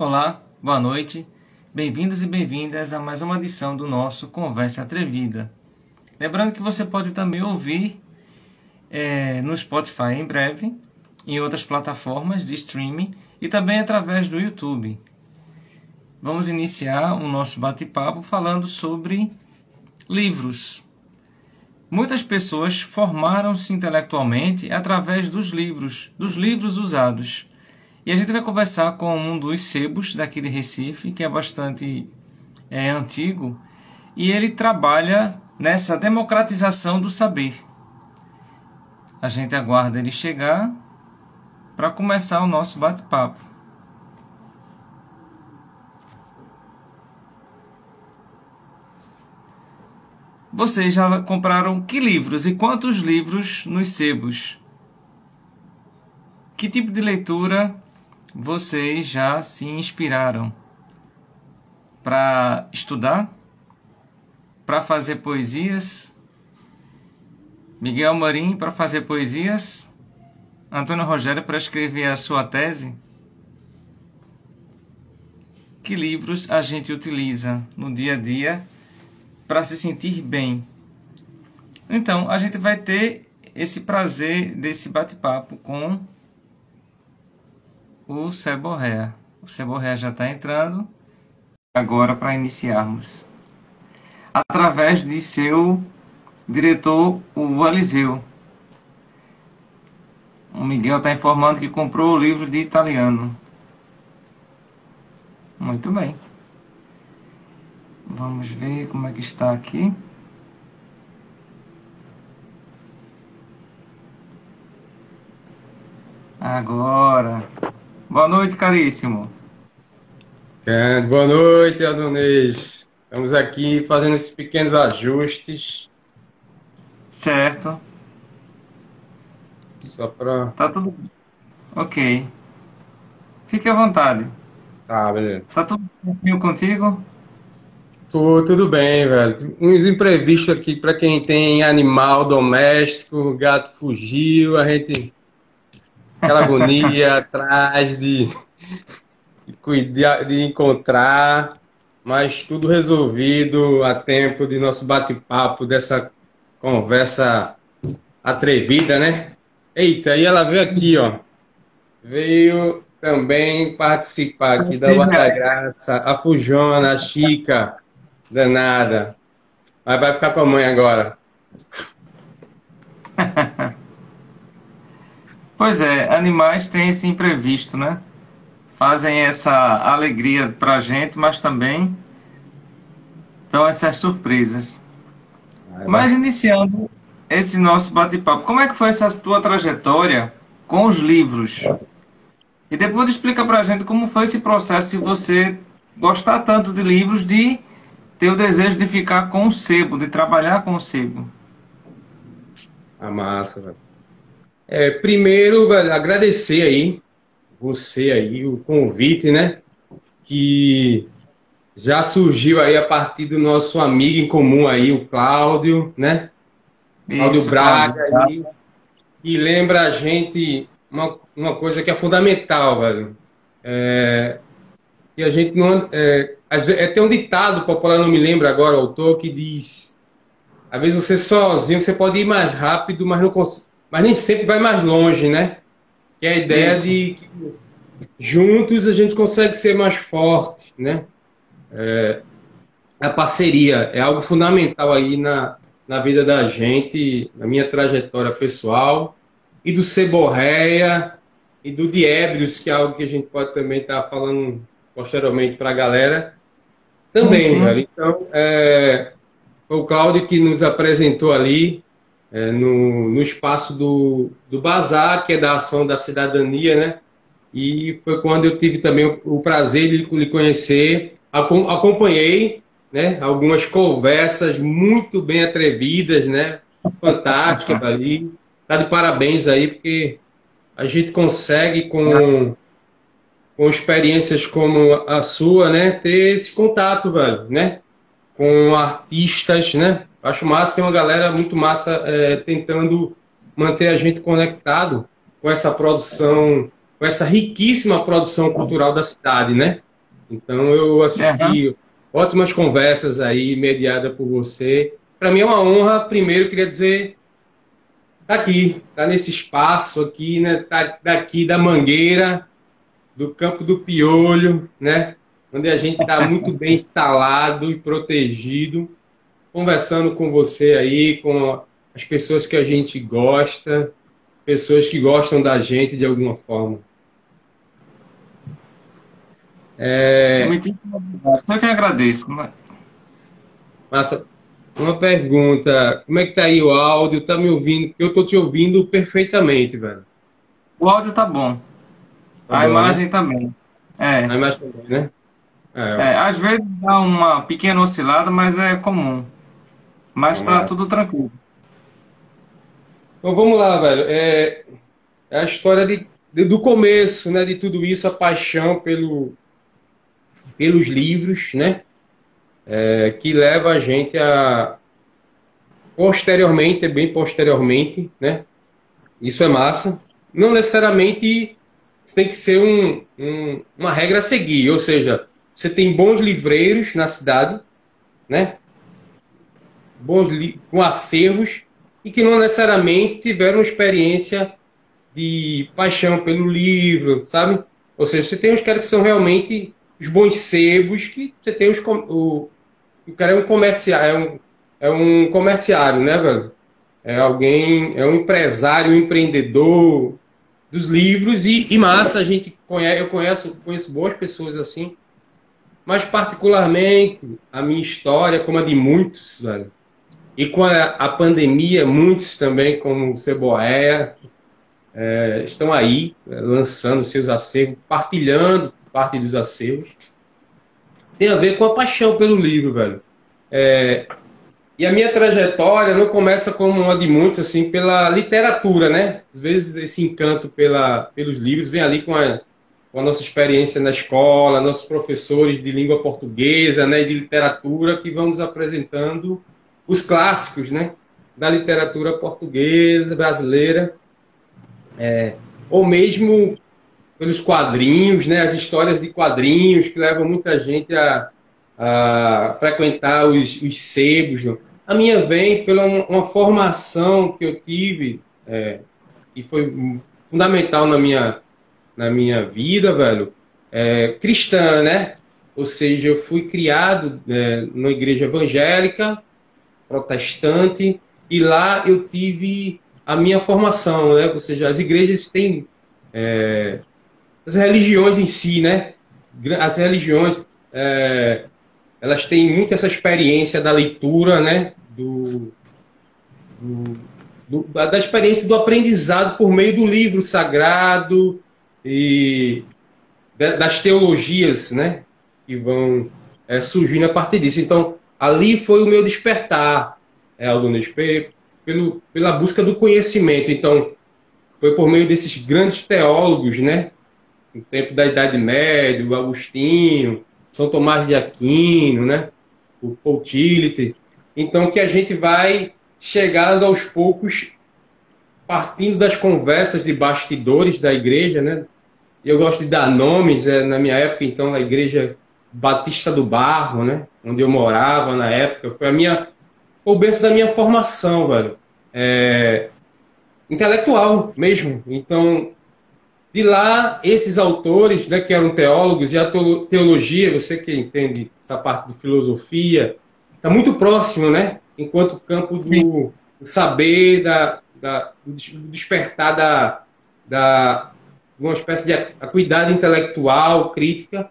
Olá, boa noite, bem-vindos e bem-vindas a mais uma edição do nosso Conversa Atrevida. Lembrando que você pode também ouvir no Spotify em breve, em outras plataformas de streaming e também através do YouTube. Vamos iniciar o nosso bate-papo falando sobre livros. Muitas pessoas formaram-se intelectualmente através dos livros usados. E a gente vai conversar com um dos sebos daqui de Recife, que é bastante antigo, e ele trabalha nessa democratização do saber. A gente aguarda ele chegar para começar o nosso bate-papo. Vocês já compraram que livros e quantos livros nos sebos? Que tipo de leitura vocês já se inspiraram? Para estudar? Para fazer poesias? Miguel Marim para fazer poesias? Antônio Rogério para escrever a sua tese? Que livros a gente utiliza no dia a dia para se sentir bem? Então, a gente vai ter esse prazer desse bate-papo com o Seborrea. O Seborrea já está entrando agora para iniciarmos. Através de seu diretor, o Eliseu. O Miguel está informando que comprou o livro de italiano. Muito bem. Vamos ver como é que está aqui. Agora. Boa noite, caríssimo. Boa noite, Adonês. Estamos aqui fazendo esses pequenos ajustes. Certo. Só para... Tá tudo ok. Fique à vontade. Tá, beleza. Tá tudo certinho contigo? Tudo bem, velho. Uns imprevistos aqui para quem tem animal doméstico, o gato fugiu, a gente... Aquela agonia atrás de cuidar, de encontrar, mas tudo resolvido a tempo de nosso bate-papo, dessa conversa atrevida, né? Eita, e ela veio aqui, ó. Veio também participar aqui da Guarda Graça, a Fujona, a Chica, danada. Mas vai ficar com a mãe agora. Pois é, animais têm esse imprevisto, né? Fazem essa alegria pra gente, mas também dão essas surpresas. Mas iniciando esse nosso bate-papo, como é que foi essa tua trajetória com os livros? E depois explica pra gente como foi esse processo de você gostar tanto de livros, de ter o desejo de ficar com o sebo, de trabalhar com o sebo. A massa, velho. Primeiro, velho, agradecer aí, você aí, o convite, né? Que já surgiu aí a partir do nosso amigo em comum aí, o Cláudio, né? Cláudio Braga, aí, e lembra a gente uma coisa que é fundamental, velho. Que a gente não... às vezes, tem um ditado popular, não me lembro agora o autor, que diz: às vezes você sozinho, você pode ir mais rápido, mas nem sempre vai mais longe, né? Que é a ideia de que juntos a gente consegue ser mais forte, né? A parceria é algo fundamental aí na vida da gente, na minha trajetória pessoal, e do Seborrea, e do Diébrios, que é algo que a gente pode também estar falando posteriormente para a galera. Também, sim. velho. Então, foi o Cláudio que nos apresentou ali, no espaço do Bazar, que é da Ação da Cidadania, né? E foi quando eu tive também o prazer de lhe conhecer. Acompanhei, né, algumas conversas muito bem atrevidas, né? Fantásticas ali. Tá de parabéns aí, porque a gente consegue, com experiências como a sua, né, ter esse contato, velho, né? Com artistas, né? Acho massa, tem uma galera muito massa tentando manter a gente conectado com essa produção, com essa riquíssima produção cultural da cidade, né? Então eu Aham. assisti ótimas conversas aí, mediada por você. Para mim é uma honra. Primeiro, eu queria dizer, tá aqui, tá nesse espaço aqui, né? Tá daqui da Mangueira, do Campo do Piolho, né? Onde a gente está muito bem instalado e protegido, conversando com você aí, com as pessoas que a gente gosta, pessoas que gostam da gente de alguma forma. É, Muitíssimo obrigado. Só que eu agradeço. massa, uma pergunta, como é que tá aí o áudio? Tá me ouvindo? Porque eu tô te ouvindo perfeitamente, velho. O áudio tá bom. Tá A bom, né? imagem também. É. A imagem também, né? É, Às vezes dá uma pequena oscilada, mas é comum. Mas está massa. tudo tranquilo. Então vamos lá, velho. É a história do começo, né? De tudo isso, a paixão pelos livros, né? Que leva a gente a posteriormente, bem posteriormente, né? Isso é massa. Não necessariamente tem que ser uma regra a seguir, ou seja, você tem bons livreiros na cidade, né? Com acervos e que não necessariamente tiveram experiência de paixão pelo livro, sabe? Ou seja, você tem os caras que são realmente os bons sebos, que você tem o cara é um comerciário, é um comerciário, né, velho? É alguém, é um empresário, um empreendedor dos livros e massa, a gente conhece, conheço boas pessoas assim, mas particularmente a minha história, como a de muitos, velho, e com a pandemia, muitos também, como o Ceboé, estão aí lançando seus acervos, partilhando parte dos acervos. Tem a ver com a paixão pelo livro, velho. E a minha trajetória não começa como uma de muitos, assim, pela literatura, né? Às vezes esse encanto pelos livros vem ali com a nossa experiência na escola, nossos professores de língua portuguesa, né, e de literatura que vão nos apresentando os clássicos, né, da literatura portuguesa, brasileira, ou mesmo pelos quadrinhos, né, as histórias de quadrinhos que levam muita gente a frequentar os sebos. A minha vem pela uma formação que eu tive, e foi fundamental na minha vida, velho, cristã, né? Ou seja, eu fui criado numa igreja evangélica, protestante, e lá eu tive a minha formação, né? Ou seja, as igrejas têm as religiões em si, né? As religiões, elas têm muito essa experiência da leitura, né? Da experiência do aprendizado por meio do livro sagrado e das teologias, né? Que vão surgindo a partir disso. Então, ali foi o meu despertar, alunos, pela busca do conhecimento. Então, foi por meio desses grandes teólogos, né? No tempo da Idade Média, o Agostinho, São Tomás de Aquino, né? O Paul Tillich. Então, que a gente vai chegando aos poucos, partindo das conversas de bastidores da igreja, né? Eu gosto de dar nomes, na minha época, então, na igreja Batista do Barro, né? Onde eu morava na época, foi o berço da minha formação, velho. Intelectual mesmo. Então, de lá, esses autores, né, que eram teólogos, e a teologia, você que entende essa parte de filosofia, está muito próximo, né? Enquanto campo Sim. do saber, do despertar de uma espécie de acuidade intelectual, crítica.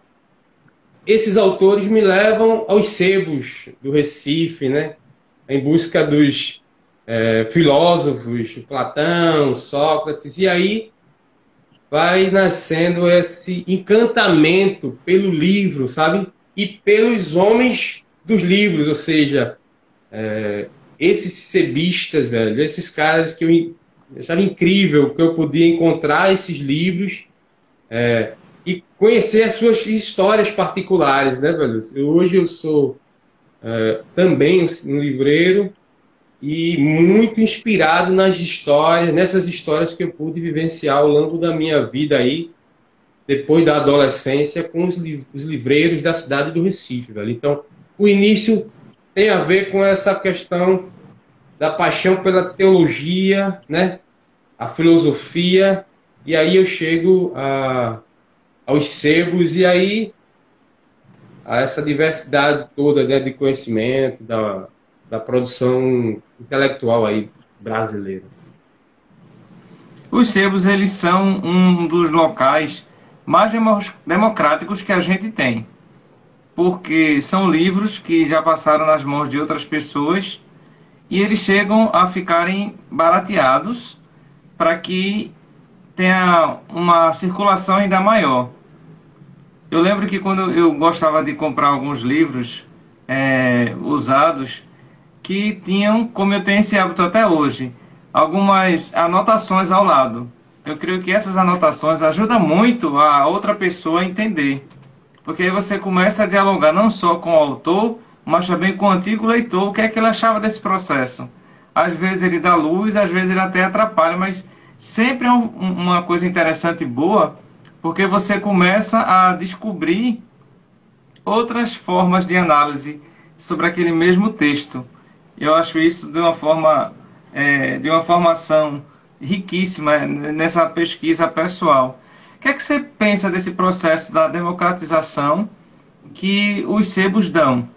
Esses autores me levam aos sebos do Recife, né? Em busca dos filósofos, Platão, Sócrates, e aí vai nascendo esse encantamento pelo livro, sabe? E pelos homens dos livros, ou seja, esses sebistas, velho, esses caras que eu achava incrível que eu podia encontrar esses livros e conhecer as suas histórias particulares, né, velho? Hoje eu sou também um livreiro e muito inspirado nessas histórias que eu pude vivenciar ao longo da minha vida aí, depois da adolescência, com os livreiros da cidade do Recife, velho. Então, o início tem a ver com essa questão da paixão pela teologia, né? A filosofia, e aí eu chego aos sebos, e aí a essa diversidade toda, né, de conhecimento, da produção intelectual aí brasileira. Os sebos, eles são um dos locais mais democráticos que a gente tem, porque são livros que já passaram nas mãos de outras pessoas e eles chegam a ficarem barateados para que tenha uma circulação ainda maior. Eu lembro que quando eu gostava de comprar alguns livros usados, que tinham, como eu tenho esse hábito até hoje, algumas anotações ao lado. Eu creio que essas anotações ajudam muito a outra pessoa a entender. Porque aí você começa a dialogar não só com o autor, mas também com o antigo leitor, o que é que ele achava desse processo. Às vezes ele dá luz, às vezes ele até atrapalha, mas sempre é uma coisa interessante e boa, porque você começa a descobrir outras formas de análise sobre aquele mesmo texto. Eu acho isso de uma forma, de uma formação riquíssima nessa pesquisa pessoal. O que é que você pensa desse processo da democratização que os sebos dão?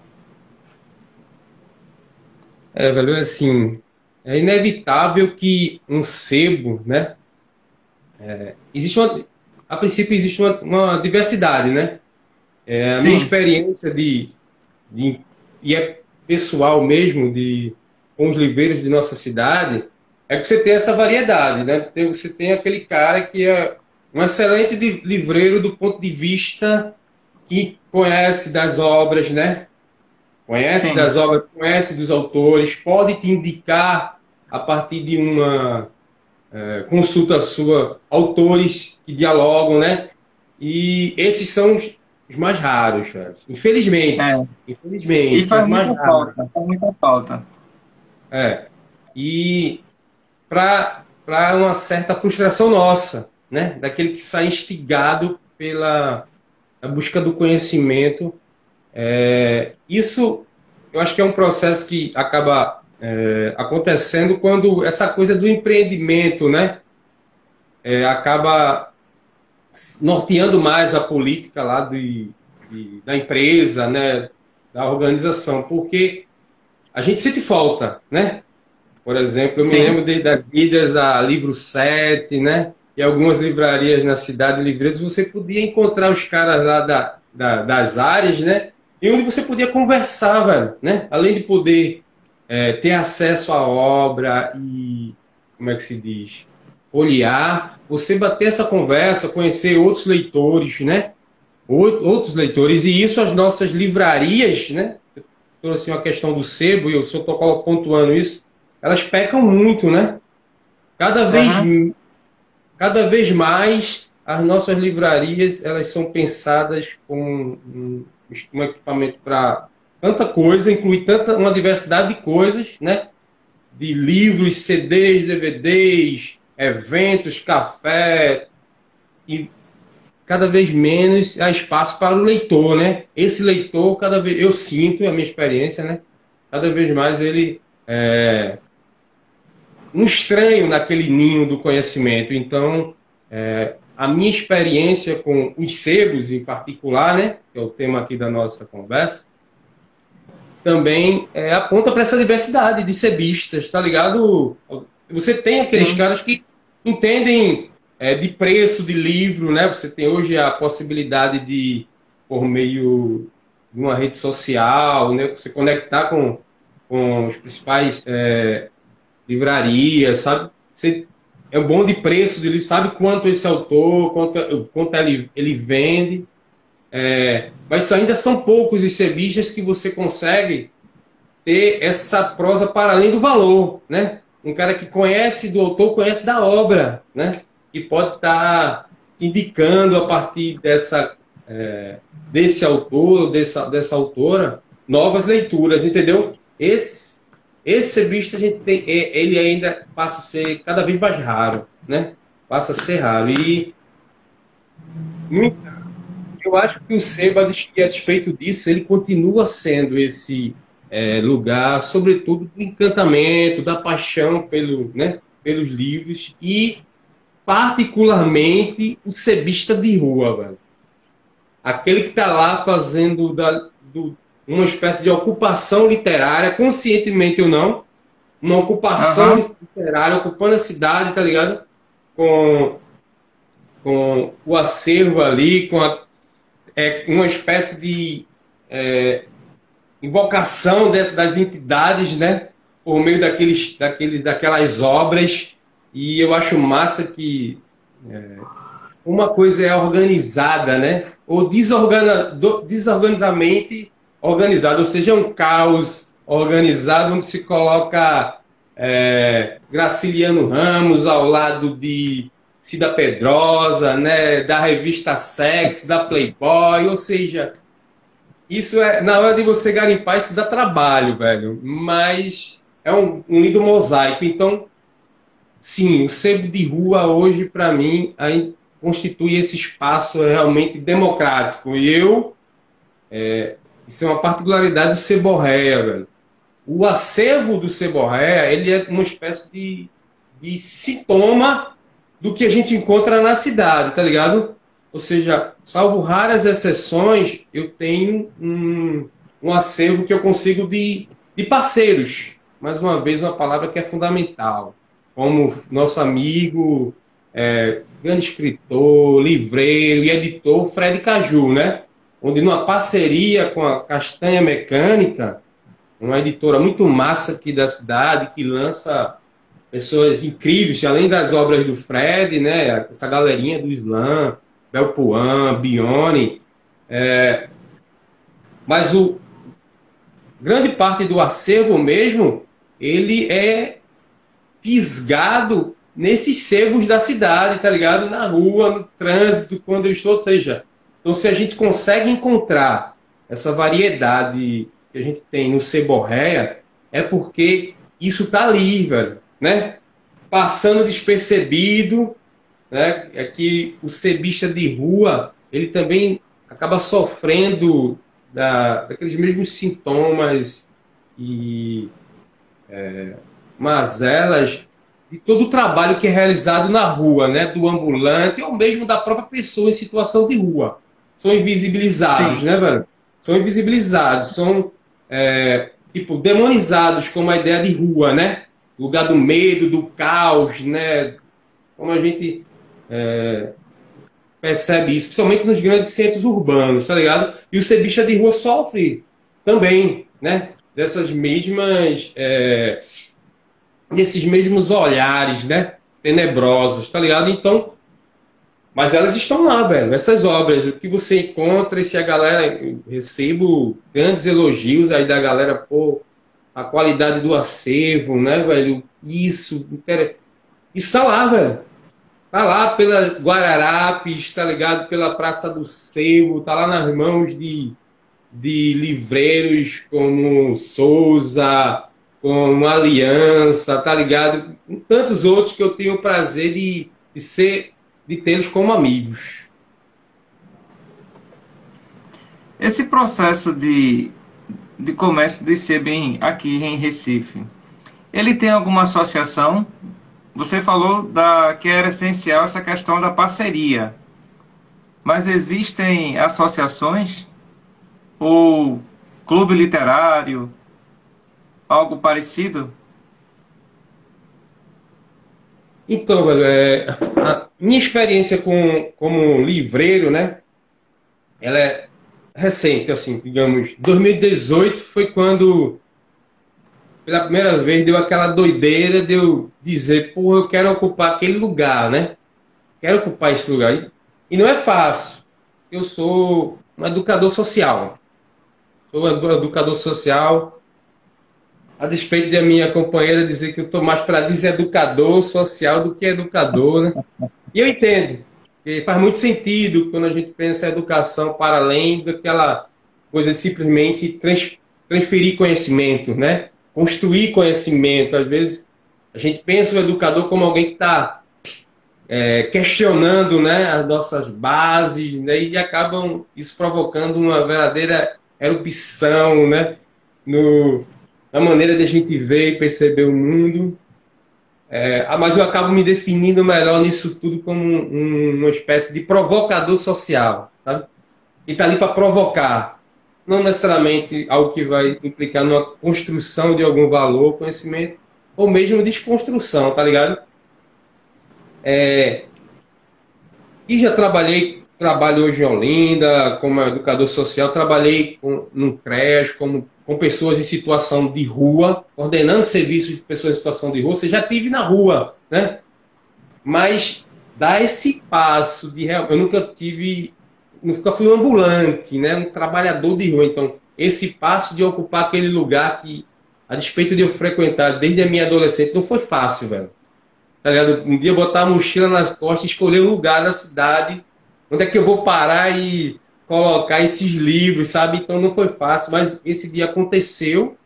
Velho, assim, é inevitável que um sebo, né? A princípio existe uma diversidade, né? A minha Sim, experiência e é pessoal mesmo, com os livreiros de nossa cidade, é que você tem essa variedade, né? Você tem aquele cara que é um excelente livreiro do ponto de vista que conhece das obras, né? Conhece sim. das obras, conhece dos autores, pode te indicar a partir de uma consulta sua autores que dialogam, né? E esses são os mais raros, velho. É. E Infelizmente, são os faz mais muita raros. falta, faz muita falta. É. E para uma certa frustração nossa, né? Daquele que sai instigado pela a busca do conhecimento. Isso, eu acho que é um processo que acaba acontecendo quando essa coisa do empreendimento, né? Acaba norteando mais a política lá da empresa, né? Da organização, porque a gente sente falta, né? Por exemplo, eu me Sim. lembro das idas a Livro 7, né? E algumas livrarias na cidade de Livreiros, você podia encontrar os caras lá das áreas, né? E onde você podia conversar, velho, né? Além de poder ter acesso à obra e, como é que se diz? Olhar, você bater essa conversa, conhecer outros leitores, né? Outros leitores, e isso as nossas livrarias, né? Eu trouxe uma questão do sebo, e eu só estou pontuando isso, elas pecam muito, né? Cada vez, Aham. cada vez mais as nossas livrarias elas são pensadas como um equipamento para tanta coisa, inclui uma diversidade de coisas, né? De livros, CDs, DVDs, eventos, café, e cada vez menos há espaço para o leitor, né? Esse leitor, cada vez, eu sinto, a minha experiência, né? Cada vez mais ele um estranho naquele ninho do conhecimento. Então, a minha experiência com os sebos em particular, né, que é o tema aqui da nossa conversa, também aponta para essa diversidade de sebistas, tá ligado? Você tem aqueles Sim. caras que entendem de preço de livro, né? Você tem hoje a possibilidade de, por meio de uma rede social, né, você conectar com os principais livrarias, sabe? Você é um bom de preço de livro, sabe quanto esse autor, quanto ele vende. Mas ainda são poucos os sebistas que você consegue ter essa prosa para além do valor, né? Um cara que conhece do autor, conhece da obra, né? E pode estar indicando a partir desse autor, dessa autora, novas leituras, entendeu? Esse sebista a gente tem, ele ainda passa a ser cada vez mais raro, né? Passa a ser raro. E Muito. Eu acho que o sebo, a despeito disso, ele continua sendo esse lugar, sobretudo, do encantamento, da paixão pelos livros e, particularmente, o sebista de rua, velho. Aquele que está lá fazendo uma espécie de ocupação literária, conscientemente ou não, uma ocupação Aham. literária, ocupando a cidade, tá ligado? Com, com o acervo ali, uma espécie de invocação das entidades, né? Por meio daquelas obras. E eu acho massa que uma coisa é organizada, né? Ou desorganizadamente organizada, ou seja, é um caos organizado onde se coloca Graciliano Ramos ao lado de Cida Pedrosa, né? Da revista Sex, da Playboy, ou seja, isso na hora de você garimpar, isso dá trabalho, velho. Mas é um lindo mosaico. Então, sim, o sebo de rua hoje, para mim, aí constitui esse espaço realmente democrático. Isso é uma particularidade do Seborréia, velho. O acervo do Seborréia, ele é uma espécie de sintoma do que a gente encontra na cidade, tá ligado? Ou seja, salvo raras exceções, eu tenho um acervo que eu consigo de parceiros. Mais uma vez, uma palavra que é fundamental. Como nosso amigo, grande escritor, livreiro e editor Fred Caju, né? Onde numa parceria com a Castanha Mecânica, uma editora muito massa aqui da cidade, que lança pessoas incríveis, além das obras do Fred, né? Essa galerinha do Slam, Belpuan, Bione, mas grande parte do acervo mesmo, ele é fisgado nesses sebos da cidade, tá ligado? Na rua, no trânsito, quando eu estou, ou seja, então se a gente consegue encontrar essa variedade que a gente tem no Seborréia, é porque isso tá ali, velho, né? Passando despercebido, né? É que o sebista de rua, ele também acaba sofrendo daqueles mesmos sintomas e mazelas de todo o trabalho que é realizado na rua, né? Do ambulante ou mesmo da própria pessoa em situação de rua. São invisibilizados, Sim. né, velho? São invisibilizados, são tipo demonizados como a ideia de rua, né? Lugar do medo, do caos, né? Como a gente percebe isso, principalmente nos grandes centros urbanos, tá ligado? E o sebista de rua sofre também, né? Dessas mesmas desses mesmos olhares, né? Tenebrosos, tá ligado? Então, mas elas estão lá, velho. Essas obras, o que você encontra, e se a galera, eu recebo grandes elogios aí da galera, pô, a qualidade do acervo, né, velho? Isso tá lá, velho. Tá lá pela Guararapes, tá ligado? Pela Praça do Sebo, tá lá nas mãos de livreiros como Souza, como Aliança, tá ligado? E tantos outros que eu tenho o prazer de tê-los como amigos. Esse processo de comércio de sebo aqui em Recife, ele tem alguma associação? Você falou que era essencial essa questão da parceria, mas existem associações ou clube literário, algo parecido? Então, velho, a minha experiência como livreiro, né? Ela é recente, assim, digamos. 2018 foi quando, pela primeira vez, deu aquela doideira de eu dizer, pô, eu quero ocupar aquele lugar, né? Quero ocupar esse lugar. E não é fácil. Eu sou um educador social. Sou um educador social. A despeito da minha companheira dizer que eu estou mais para deseducador social do que educador, né? E eu entendo. E faz muito sentido quando a gente pensa em educação para além daquela coisa de simplesmente transferir conhecimento, né? Construir conhecimento. Às vezes a gente pensa o educador como alguém que está questionando, né, as nossas bases, né, e acabam isso provocando uma verdadeira erupção, né, no, na maneira de a gente ver e perceber o mundo. Mas eu acabo me definindo melhor nisso tudo como uma espécie de provocador social, sabe? E está ali para provocar, não necessariamente algo que vai implicar numa construção de algum valor, conhecimento, ou mesmo desconstrução, tá ligado? E já trabalho hoje em Olinda, como educador social, trabalhei num creche, com pessoas em situação de rua, coordenando serviços de pessoas em situação de rua. Você já tive na rua, né? Mas dar esse passo de eu nunca fui um ambulante, né? Um trabalhador de rua. Então, esse passo de ocupar aquele lugar que, a despeito de eu frequentar desde a minha adolescente, não foi fácil, velho. Tá ligado? Um dia botar a mochila nas costas, escolher um lugar na cidade, onde é que eu vou parar e colocar esses livros, sabe? Então não foi fácil, mas esse dia aconteceu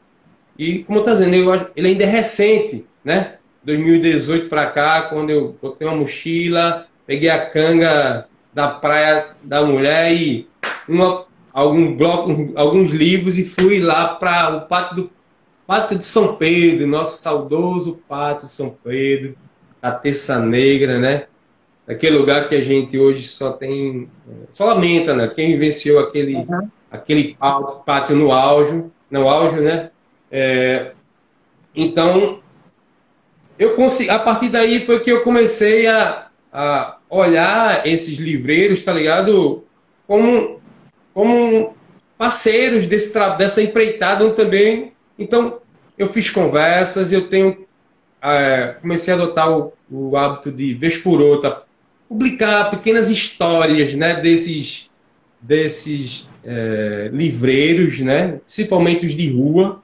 e, como eu tô dizendo, ele ainda é recente, né? 2018 para cá, quando eu botei uma mochila, peguei a canga da praia da mulher e alguns livros e fui lá para o Pátio de São Pedro, nosso saudoso Pátio de São Pedro, a Terça Negra, né? Aquele lugar que a gente hoje só lamenta, né? Quem vivenciou aquele pátio no auge, né? Então, a partir daí foi que eu comecei a olhar esses livreiros, tá ligado? Como parceiros dessa empreitada, onde também. Então, eu fiz conversas, comecei a adotar o hábito de, vez por outra, publicar pequenas histórias, né, desses livreiros, né, principalmente os de rua.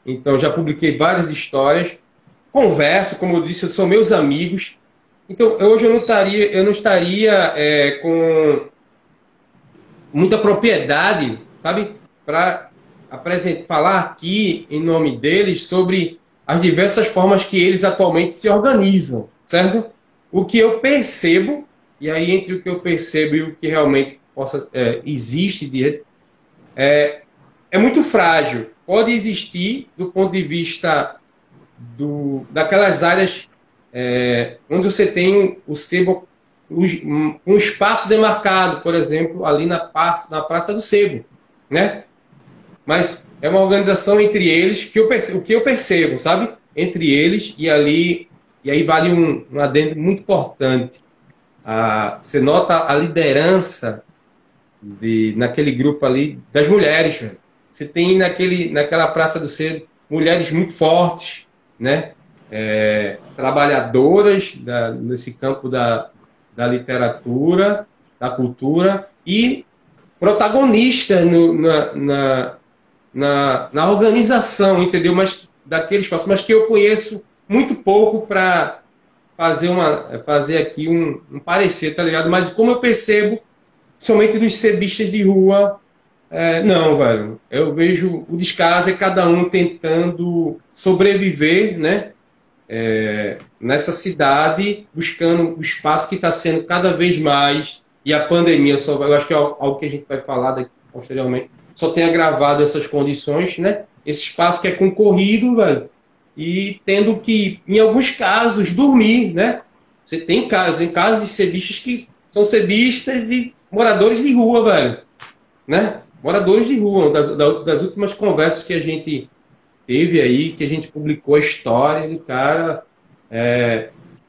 Então, já publiquei várias histórias. Converso, como eu disse, são meus amigos. Então, hoje eu não estaria com muita propriedade, sabe, para falar aqui em nome deles sobre as diversas formas que eles atualmente se organizam, certo? O que eu percebo, e aí entre o que eu percebo e o que realmente existe, é muito frágil. Pode existir do ponto de vista daquelas áreas onde você tem o sebo, um espaço demarcado, por exemplo, ali na Praça do Sebo, né? Mas é uma organização entre eles, o que eu percebo, sabe? Entre eles, e aí vale um adendo muito importante. Você nota a liderança naquele grupo ali das mulheres, velho. Você tem naquela Praça do Sebo mulheres muito fortes, né? Trabalhadoras nesse campo da literatura, da cultura, e protagonistas na organização, entendeu? Mas daquele espaço, mas que eu conheço muito pouco para fazer aqui um parecer, tá ligado? Mas como eu percebo, somente dos sebistas de rua, não, velho. Eu vejo o descaso, é cada um tentando sobreviver, né? Nessa cidade, buscando o espaço que está sendo cada vez mais, e a pandemia, eu acho que é algo que a gente vai falar daqui posteriormente, só tem agravado essas condições, né? Esse espaço que é concorrido, velho, e tendo que, em alguns casos, dormir, né? Você tem casos de sebistas que são sebistas e moradores de rua, velho, né? Moradores de rua. Das últimas conversas que a gente teve aí, que a gente publicou a história do cara,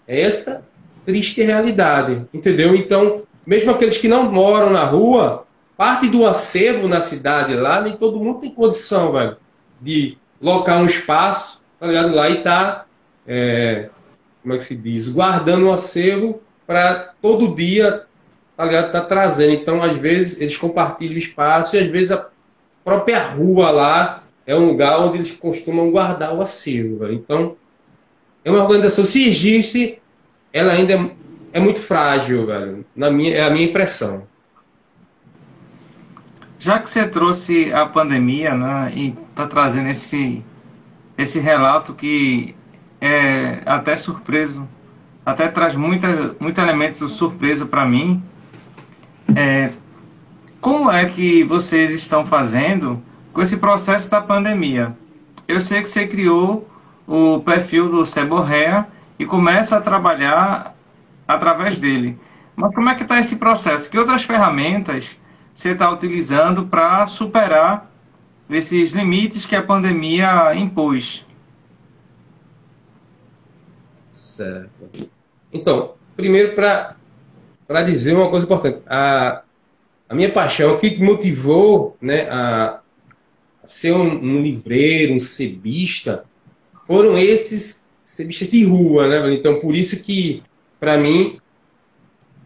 essa triste realidade, entendeu? Então, mesmo aqueles que não moram na rua, parte do acervo na cidade lá, nem todo mundo tem condição, velho, de locar um espaço, tá ligado? Lá e tá, como é que se diz, guardando um acervo para todo dia, tá ligado? Tá trazendo. Então, às vezes, eles compartilham o espaço e às vezes a própria rua lá é um lugar onde eles costumam guardar o acervo, velho. Então, é uma organização, se existe, ela ainda é muito frágil, velho. É a minha impressão. Já que você trouxe a pandemia, né, e está trazendo esse relato que é até surpreso até traz muito elemento de surpresa para mim. Como é que vocês estão fazendo com esse processo da pandemia? Eu sei que você criou o perfil do Seborrea e começa a trabalhar através dele. Mas como é que está esse processo? Que outras ferramentas você está utilizando para superar esses limites que a pandemia impôs? Certo. Então, primeiro para dizer uma coisa importante, a minha paixão, o que me motivou, né, a ser um livreiro, um cebista, foram esses cebistas de rua, né? Então, por isso que, para mim,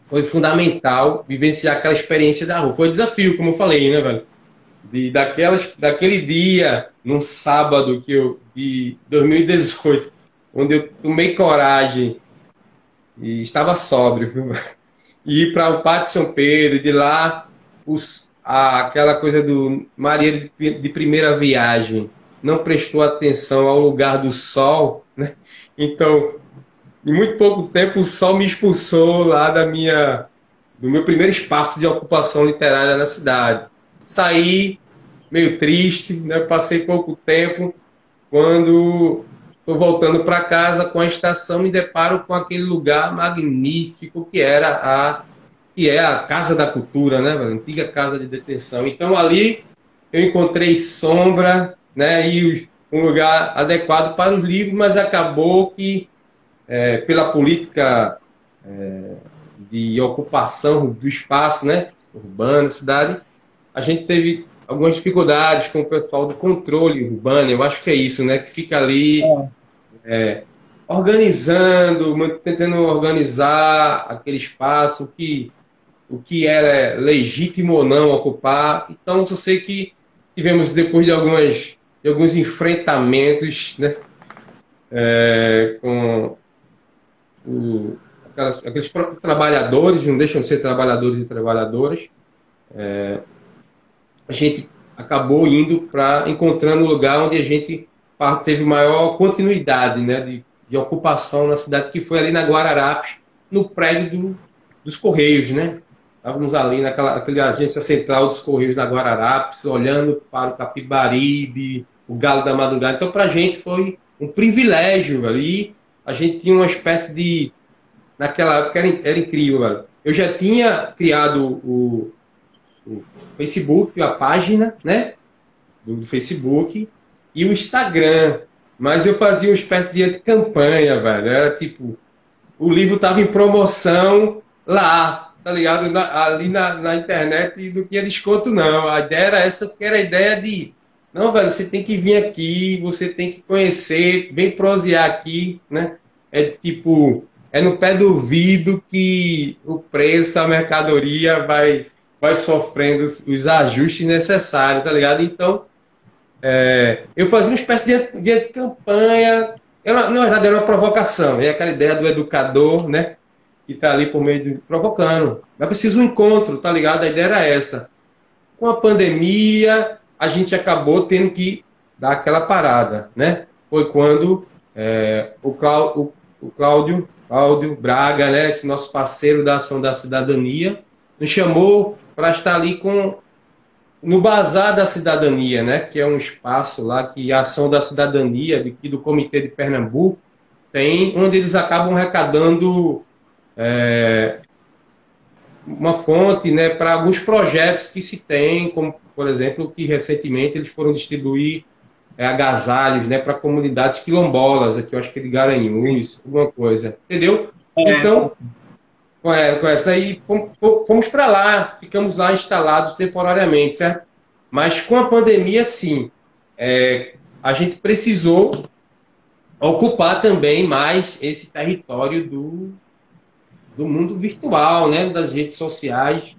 foi fundamental vivenciar aquela experiência da rua. Foi um desafio, como eu falei, né, velho? Daquele dia, num sábado de 2018, onde eu tomei coragem e estava sóbrio, viu? E ir para o Pátio São Pedro, e de lá aquela coisa do marinheiro de primeira viagem, não prestou atenção ao lugar do sol, né? Então, em muito pouco tempo, o sol me expulsou lá do meu primeiro espaço de ocupação literária na cidade. Saí meio triste, né? Passei pouco tempo, quando estou voltando para casa com a estação, me deparo com aquele lugar magnífico que é a Casa da Cultura, né? A antiga Casa de Detenção. Então ali eu encontrei sombra, né? E um lugar adequado para os livros, mas acabou que pela política de ocupação do espaço, né, urbano, cidade, a gente teve algumas dificuldades com o pessoal do controle urbano. Eu acho que é isso, né, que fica ali organizando, tentando organizar aquele espaço, o que era legítimo ou não ocupar. Então, eu sei que tivemos, depois de alguns enfrentamentos, né, com aqueles próprios trabalhadores, não deixam de ser trabalhadores e trabalhadoras, a gente acabou encontrando um lugar onde a gente teve maior continuidade, né, de ocupação na cidade, que foi ali na Guararapes, no prédio dos Correios, né? Estávamos ali naquela agência central dos Correios da Guararapes, olhando para o Capibaribe, o Galo da Madrugada. Então, para a gente foi um privilégio ali. A gente tinha uma espécie de... Naquela época era incrível, velho. Eu já tinha criado o Facebook, a página, né, do Facebook, e o Instagram. Mas eu fazia uma espécie de campanha, velho. Era tipo... O livro estava em promoção lá, tá ligado? Ali na internet, e não tinha desconto, não. A ideia era essa, porque era a ideia de... Não, velho, você tem que vir aqui, você tem que conhecer, vem prosear aqui, né? É tipo... É no pé do ouvido que o preço, a mercadoria vai sofrendo os ajustes necessários, tá ligado? Então, eu fazia uma espécie de campanha. Na verdade, era uma provocação. É aquela ideia do educador, né? Que tá ali por meio de provocando. Mas precisa um encontro, tá ligado? A ideia era essa. Com a pandemia, a gente acabou tendo que dar aquela parada, né? Foi quando o Cláudio Braga, né, esse nosso parceiro da Ação da Cidadania, nos chamou para estar ali no Bazar da Cidadania, né, que é um espaço lá que a Ação da Cidadania do Comitê de Pernambuco tem, onde eles acabam arrecadando uma fonte, né, para alguns projetos que se tem, como, por exemplo, que recentemente eles foram distribuir agasalhos, né, para comunidades quilombolas, aqui eu acho que é de Garanhuns, alguma coisa, entendeu? Então, com essa aí, fomos para lá, ficamos lá instalados temporariamente, certo? Mas com a pandemia, sim, a gente precisou ocupar também mais esse território do mundo virtual, né, das redes sociais.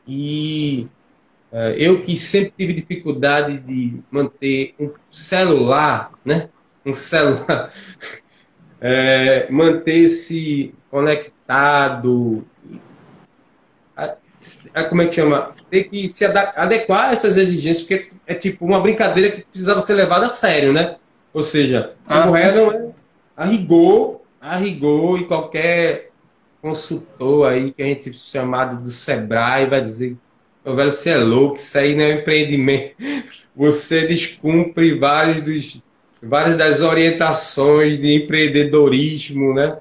E eu que sempre tive dificuldade de manter um celular, né? Um celular, manter-se conectado, como é que chama? Ter que se adequar a essas exigências, porque é tipo uma brincadeira que precisava ser levada a sério, né? Ou seja, Seborrea não é a rigor a rigor, e qualquer consultor aí que a gente chamado do Sebrae vai dizer: "Ô, velho, você é louco, isso aí não é empreendimento." Você descumpre várias das orientações de empreendedorismo, né?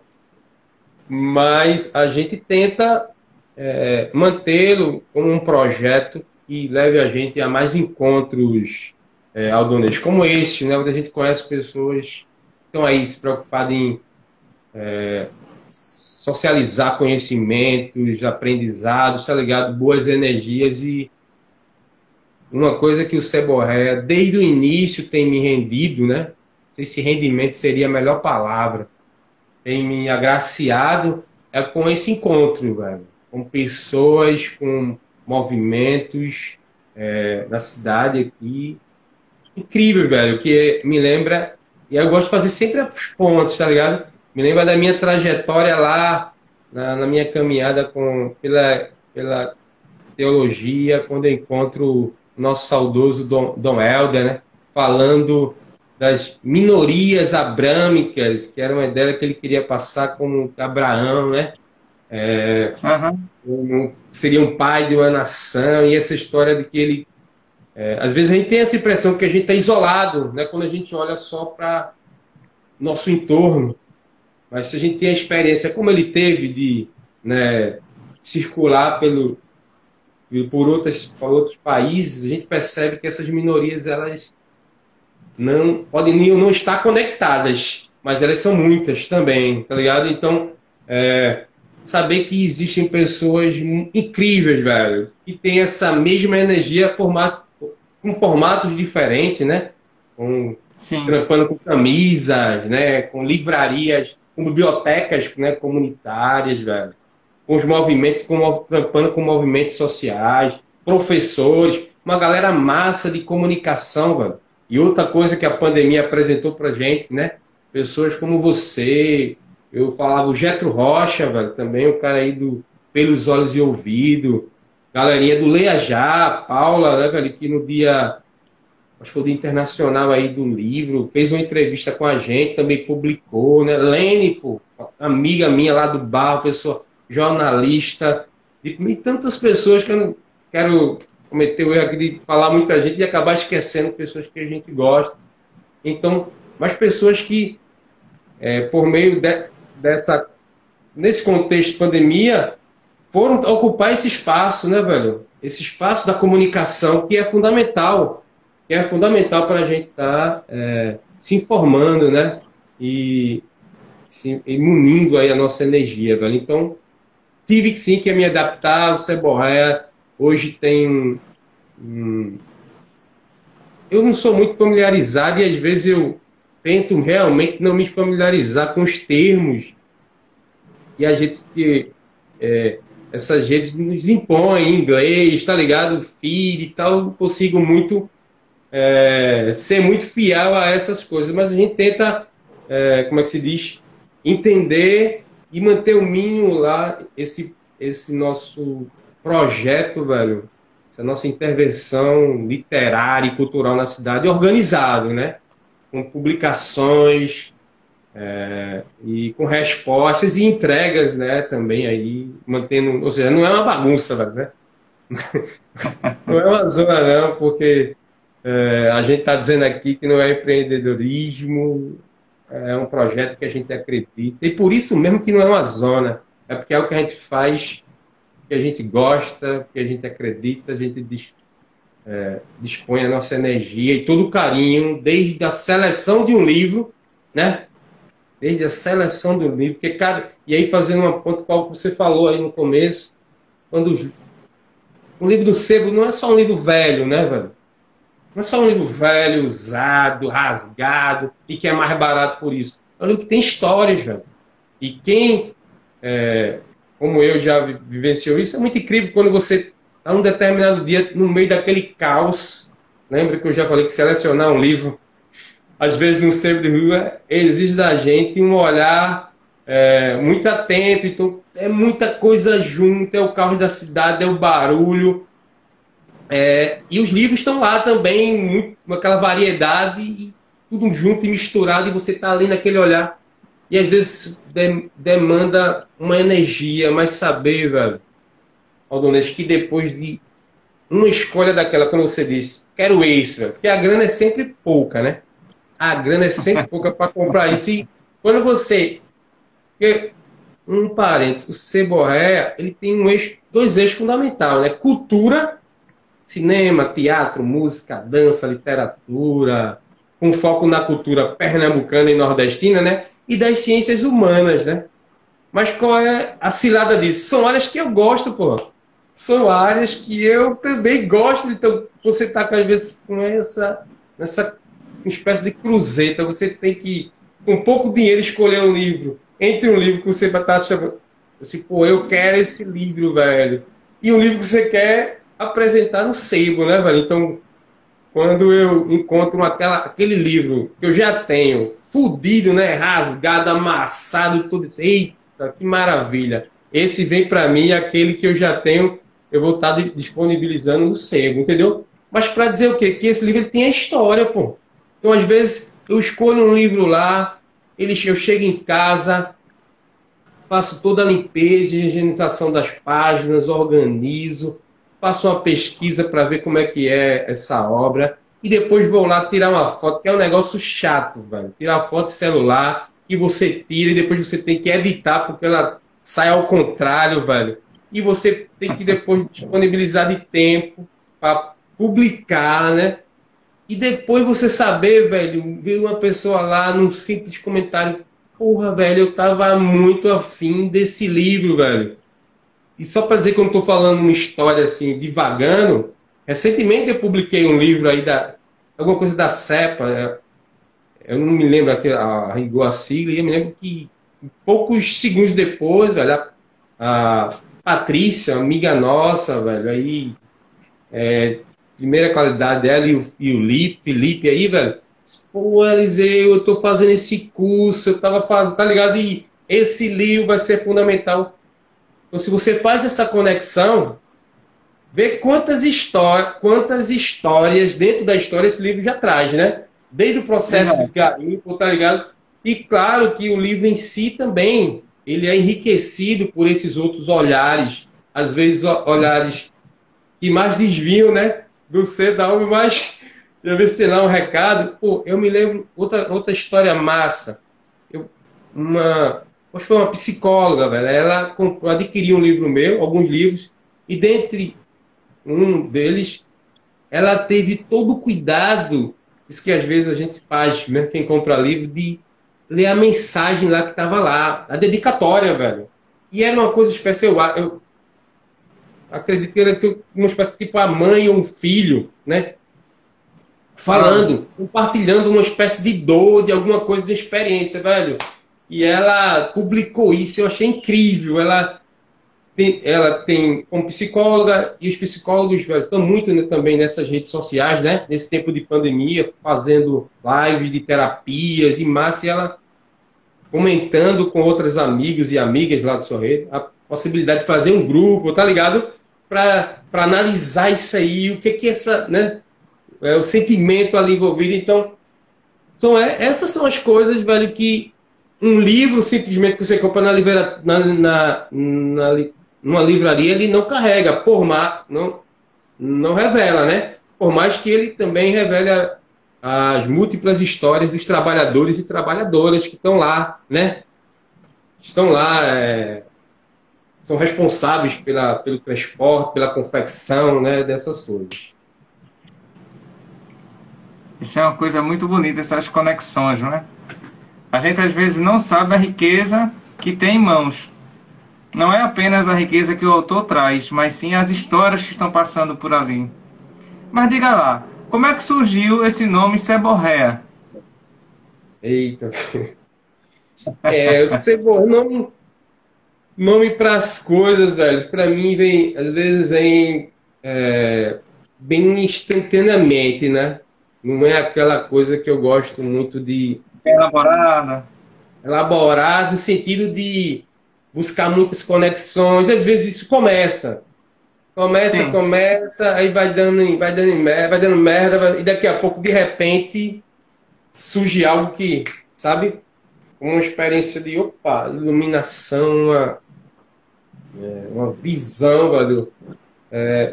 Mas a gente tenta mantê-lo como um projeto que leve a gente a mais encontros, Aldonês, como este, né? Onde a gente conhece pessoas que estão aí se preocupadas em socializar conhecimentos, aprendizados, tá ligado? Boas energias. E uma coisa que o Seborréia, desde o início, tem me rendido, né? Não sei se rendimento seria a melhor palavra, tem me agraciado, é com esse encontro, velho. Com pessoas, com movimentos na cidade aqui. Incrível, velho, que me lembra, e eu gosto de fazer sempre os pontos, tá ligado? Me lembra da minha trajetória lá, na minha caminhada pela teologia, quando eu encontro o nosso saudoso Dom Helder, né? Falando das minorias abrâmicas, que era uma ideia que ele queria passar como Abraão, né? Seria um pai de uma nação, e essa história de que ele... às vezes a gente tem essa impressão que a gente está isolado, né? Quando a gente olha só para nosso entorno. Mas se a gente tem a experiência, como ele teve, de, né, circular por outros países, a gente percebe que essas minorias, elas não podem não estar conectadas, mas elas são muitas também, tá ligado? Então, saber que existem pessoas incríveis, velho, que têm essa mesma energia, com formatos diferentes, né? Trampando com camisas, né? Com livrarias, com bibliotecas, né, comunitárias, velho, com os movimentos, trampando com movimentos sociais, professores, uma galera massa de comunicação, velho. E outra coisa que a pandemia apresentou pra gente, né, pessoas como você, eu falava o Getro Rocha, velho, também o cara aí do Pelos Olhos e Ouvido, galerinha do Leia Já, Paula, né, velho, que no dia... acho que foi o Dia Internacional aí do Livro, fez uma entrevista com a gente, também publicou, né? Lene, pô, amiga minha lá do bar, pessoa jornalista, e tantas pessoas que eu não quero cometer o erro aqui de falar muita gente e acabar esquecendo pessoas que a gente gosta. Então, mas pessoas que, por meio nesse contexto de pandemia, foram ocupar esse espaço, né, velho? Esse espaço da comunicação, que é fundamental para a gente estar se informando, né? E munindo aí a nossa energia, velho. Então, tive que sim que me adaptar. O Seborréia hoje tem eu não sou muito familiarizado, e às vezes eu tento realmente não me familiarizar com os termos que a gente essas redes nos impõem em inglês, tá ligado? Feed e tal, eu consigo muito ser muito fiel a essas coisas, mas a gente tenta, como é que se diz, entender e manter o mínimo lá, esse nosso projeto, velho, essa nossa intervenção literária e cultural na cidade, organizado, né? Com publicações e com respostas e entregas, né? Também aí, mantendo, ou seja, não é uma bagunça, velho, né? Não é uma zona, não, porque a gente está dizendo aqui que não é empreendedorismo, é um projeto que a gente acredita, e por isso mesmo que não é uma zona, é porque é o que a gente faz, que a gente gosta, que a gente acredita, a gente dispõe a nossa energia e todo o carinho, desde a seleção de um livro, né? Desde a seleção do livro, e aí fazendo uma ponta com o que você falou aí no começo, quando um livro do sebo não é só um livro velho, né, velho? Não é só um livro velho, usado, rasgado, e que é mais barato por isso. É um livro que tem histórias, velho. E quem, como eu já vivenciou isso, é muito incrível quando você está num determinado dia no meio daquele caos. Lembra que eu já falei que selecionar um livro, às vezes no sebo de rua, exige da gente um olhar muito atento. Então, é muita coisa junto, é o caos da cidade, é o barulho. E os livros estão lá também, muito, aquela variedade, e tudo junto e misturado, e você está ali naquele olhar. E às vezes demanda uma energia, mas saber, velho, Aldonês, que depois de uma escolha daquela, quando você diz, quero isso, velho, porque a grana é sempre pouca, né? A grana é sempre pouca para comprar isso. E quando você... Porque, um parênteses, o Seborréa, ele tem dois eixos fundamentais, né? Cultura, cinema, teatro, música, dança, literatura, com foco na cultura pernambucana e nordestina, né? E das ciências humanas, né? Mas qual é a cilada disso? São áreas que eu gosto, pô. São áreas que eu também gosto. Então, você está, às vezes, com essa espécie de cruzeta. Você tem que, com pouco dinheiro, escolher um livro. Entre um livro que você vai estar chamando... Assim, pô, eu quero esse livro, velho. E um livro que você quer apresentar no sebo, né, velho? Então, quando eu encontro aquele livro que eu já tenho, fudido, né? Rasgado, amassado, tudo. Eita, que maravilha. Esse vem para mim, aquele que eu já tenho, eu vou estar disponibilizando no sebo, entendeu? Mas para dizer o quê? Que esse livro ele tem a história, pô. Então, às vezes, eu escolho um livro lá, eu chego em casa, faço toda a limpeza e higienização das páginas, organizo, faço uma pesquisa para ver como é que é essa obra e depois vou lá tirar uma foto, que é um negócio chato, velho. Tirar foto de celular, que você tira e depois você tem que editar porque ela sai ao contrário, velho. E você tem que depois disponibilizar de tempo para publicar, né? E depois você saber, velho, ver uma pessoa lá num simples comentário: porra, velho, eu tava muito afim desse livro, velho. E só para dizer que eu não tô falando uma história assim, divagando, recentemente eu publiquei um livro aí, alguma coisa da CEPA, eu não me lembro aqui, a rigor a sigla, e eu me lembro que poucos segundos depois, velho, a Patrícia, amiga nossa, velho, aí, primeira qualidade dela e o Felipe aí, velho, pô, Eliseu, eu tô fazendo esse curso, eu tava fazendo, tá ligado? E esse livro vai ser fundamental. Então, se você faz essa conexão, vê quantas histórias dentro da história esse livro já traz, né? Desde o processo de garimpo, tá ligado? E claro que o livro em si também, ele é enriquecido por esses outros olhares, às vezes olhares que mais desviam, né? Do ser da alma, mas às vezes tem lá um recado. Pô, eu me lembro outra história massa. Acho que foi uma psicóloga, velho. Ela adquiriu um livro meu, alguns livros, e dentre um deles, ela teve todo o cuidado, isso que às vezes a gente faz, né, quem compra livro, de ler a mensagem lá que estava lá, a dedicatória, velho. E era uma coisa especial. Eu acredito que era uma espécie tipo a mãe ou um filho, né? Falando, compartilhando uma espécie de dor, de alguma coisa, de experiência, velho. E ela publicou isso, eu achei incrível. Ela tem como psicóloga, e os psicólogos, velho, estão muito, né, também nessas redes sociais, né? Nesse tempo de pandemia, fazendo lives de terapias e massa, e ela comentando com outros amigos e amigas lá da sua rede a possibilidade de fazer um grupo, tá ligado? Para analisar isso aí, o que essa, né? O sentimento ali envolvido. Então, essas são as coisas, velho, que um livro simplesmente que você compra numa livraria, ele não carrega, não revela, né? Por mais que ele também revele as múltiplas histórias dos trabalhadores e trabalhadoras que estão lá, né? Estão lá, são responsáveis pelo transporte, pela confecção, né, dessas coisas. Isso é uma coisa muito bonita, essas conexões, não é? A gente às vezes não sabe a riqueza que tem em mãos. Não é apenas a riqueza que o autor traz, mas sim as histórias que estão passando por ali. Mas diga lá, como é que surgiu esse nome Seborréa? Eita. O Seborréa, nome para as coisas, velho, para mim às vezes vem bem instantaneamente, né? Não é aquela coisa que eu gosto muito de elaborar no sentido de buscar muitas conexões. Às vezes isso começa, aí vai dando merda, e daqui a pouco, de repente, surge algo que, sabe? uma experiência de, opa, iluminação, uma visão, velho.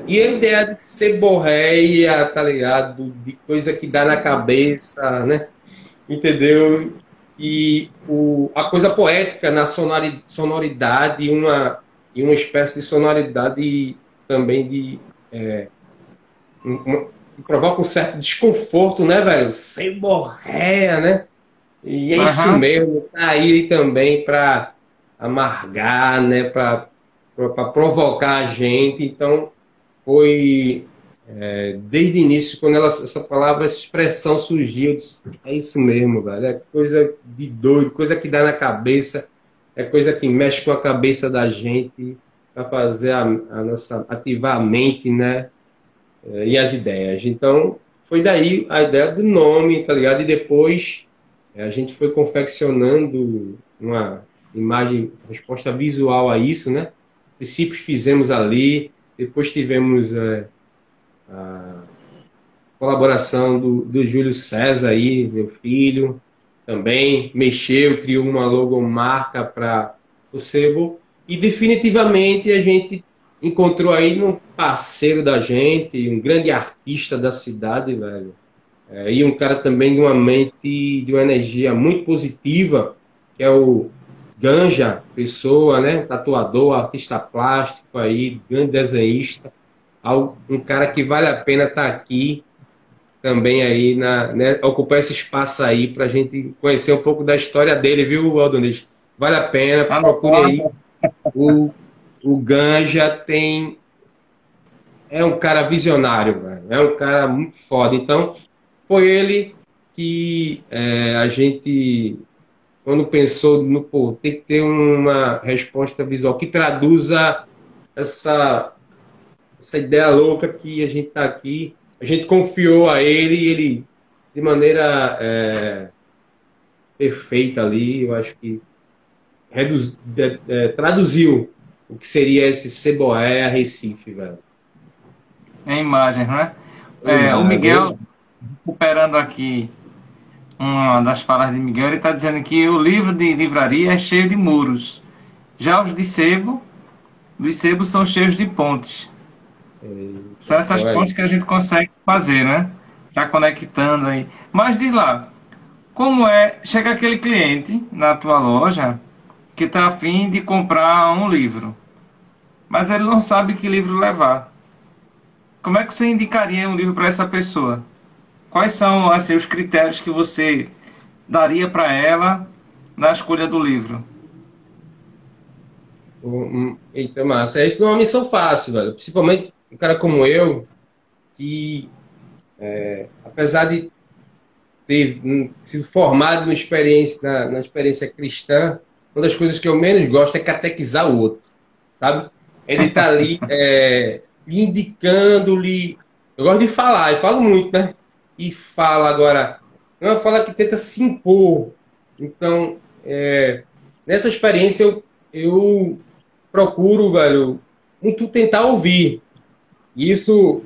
E a ideia de seborréia, tá ligado? De coisa que dá na cabeça, né? Entendeu? E a coisa poética na sonoridade e uma espécie de sonoridade também que provoca um certo desconforto, né, velho? Seborréia, né? E é isso Aham. mesmo, tá aí também para amargar, né? Para provocar a gente. Então, foi desde o início, quando essa palavra, essa expressão surgiu, eu disse, é isso mesmo, velho. É coisa de doido, coisa que dá na cabeça, é coisa que mexe com a cabeça da gente para fazer a nossa ativar a mente, né? E as ideias. Então, foi daí a ideia do nome, tá ligado? E depois a gente foi confeccionando uma imagem, resposta visual a isso, né? Princípios fizemos ali, depois tivemos a colaboração do Júlio César aí, meu filho, também mexeu, criou uma logomarca para o sebo e definitivamente a gente encontrou aí um parceiro da gente, um grande artista da cidade, velho. E um cara também de uma mente, de uma energia muito positiva, que é o Ganja Pessoa, né? Tatuador, artista plástico aí, grande desenhista. Um cara que vale a pena estar aqui também aí, né, ocupar esse espaço aí para a gente conhecer um pouco da história dele, viu, Aldonis? Vale a pena, procure aí. Anotado. O, o Ganja é um cara visionário, velho. É um cara muito foda. Então, foi ele que a gente, quando pensou no, pô, tem que ter uma resposta visual que traduza essa, essa ideia louca que a gente está aqui. A gente confiou a ele e ele, de maneira perfeita ali, eu acho que traduziu o que seria esse Ceboé Recife, velho. Em imagens, né? Em O imagem. Miguel, recuperando aqui uma das falas de Miguel, ele está dizendo que o livro de livraria é cheio de muros. Já os de sebo, dos sebos são cheios de pontes. São Eita, essas olha. pontes que a gente consegue fazer, né? Já conectando aí. Mas diz lá, como é, chega aquele cliente na tua loja que está afim de comprar um livro, mas ele não sabe que livro levar. Como é que você indicaria um livro para essa pessoa? Quais são assim, os critérios que você daria para ela na escolha do livro? Eita, massa. Isso não é uma missão fácil, velho. Principalmente um cara como eu, que apesar de ter sido formado na experiência cristã, uma das coisas que eu menos gosto é catequizar o outro, sabe? Ele tá ali lhe indicando, lhe... Eu gosto de falar, eu falo muito, né? E fala agora, não é uma fala que tenta se impor. Então, nessa experiência eu procuro, velho, muito tentar ouvir. E isso,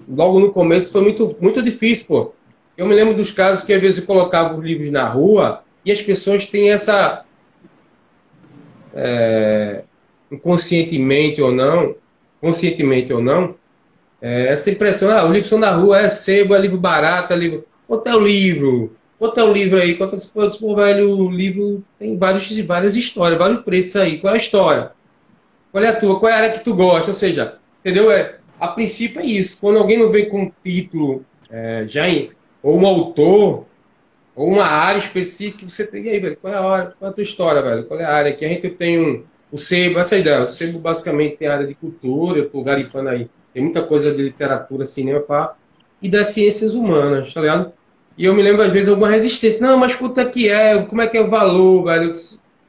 logo no começo, foi muito, muito difícil, pô. Eu me lembro dos casos que às vezes eu colocava os livros na rua e as pessoas têm essa, inconscientemente ou não, conscientemente ou não, essa impressão, os livros estão na rua, é sebo, é livro barato, é livro... Quanto é o livro? Quanto é o livro aí? Quanto é o velho? O livro tem várias histórias, vários preços aí. Qual é a história? Qual é a tua? Qual é a área que tu gosta? Ou seja, entendeu? A princípio é isso. Quando alguém não vem com um título ou um autor, ou uma área específica, você tem. E aí, velho, qual é a área? Qual é a tua história, velho? Qual é a área? Que a gente tem o sebo, essa ideia. O sebo basicamente tem a área de cultura, eu tô garipando aí. Tem muita coisa de literatura, cinema, pá, e das ciências humanas, tá ligado? E eu me lembro, às vezes, alguma resistência. Não, mas quanto é que é? Como é que é o valor, velho?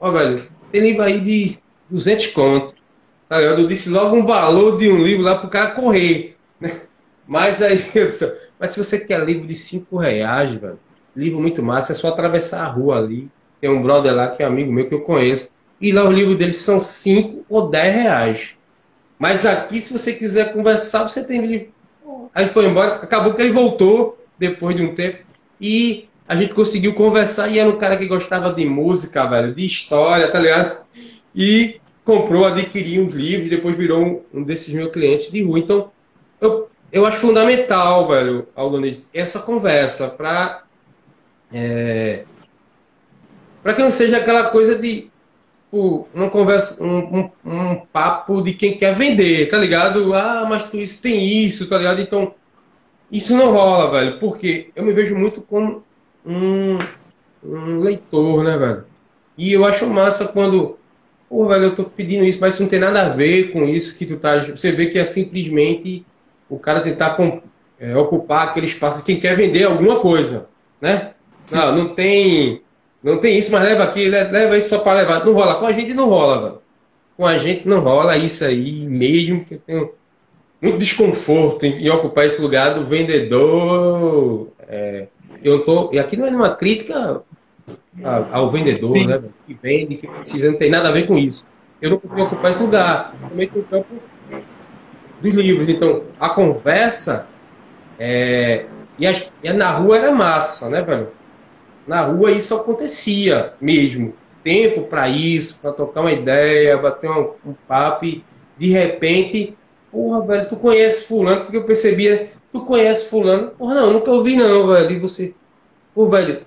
Ó, velho, tem livro aí de 200 conto. Tá ligado? Eu disse logo um valor de um livro lá pro cara correr. Né? Mas aí, mas se você quer livro de R$ 5, velho, livro muito massa, é só atravessar a rua ali. Tem um brother lá que é amigo meu que eu conheço. E lá os livros deles são 5 ou R$ 10. Mas aqui, se você quiser conversar, você tem livro. Aí foi embora, acabou que ele voltou depois de um tempo. E a gente conseguiu conversar e era um cara que gostava de música, velho, de história, tá ligado? E comprou, adquiriu uns livros, depois virou um desses meus clientes de rua. Então, eu acho fundamental, velho, Aldonis, essa conversa para que não seja aquela coisa de pô, uma conversa, um papo de quem quer vender, tá ligado? Ah, mas tu isso tem isso, tá ligado? Então, isso não rola, velho, porque eu me vejo muito como um, um leitor, né, velho? E eu acho massa quando, pô, velho, eu tô pedindo isso, mas isso não tem nada a ver com isso que tu tá. Você vê que é simplesmente o cara tentar ocupar aquele espaço de quem quer vender alguma coisa, né? Não, não tem isso, mas leva aqui, leva isso só para levar. Não rola. Com a gente não rola, velho. Com a gente não rola isso aí mesmo, que eu tenho muito desconforto em ocupar esse lugar do vendedor. E aqui não é uma crítica ao vendedor, né, Sim. velho, que vende, que precisa, não tem nada a ver com isso. Eu não queria ocupar esse lugar. Também no campo dos livros. Então, a conversa e na rua era massa, né, velho? Na rua isso acontecia mesmo. Tempo para isso, para tocar uma ideia, bater um papo e de repente, porra, velho, tu conhece fulano, porque eu percebia, tu conhece fulano, porra, não, nunca ouvi não, velho. E você, pô, velho,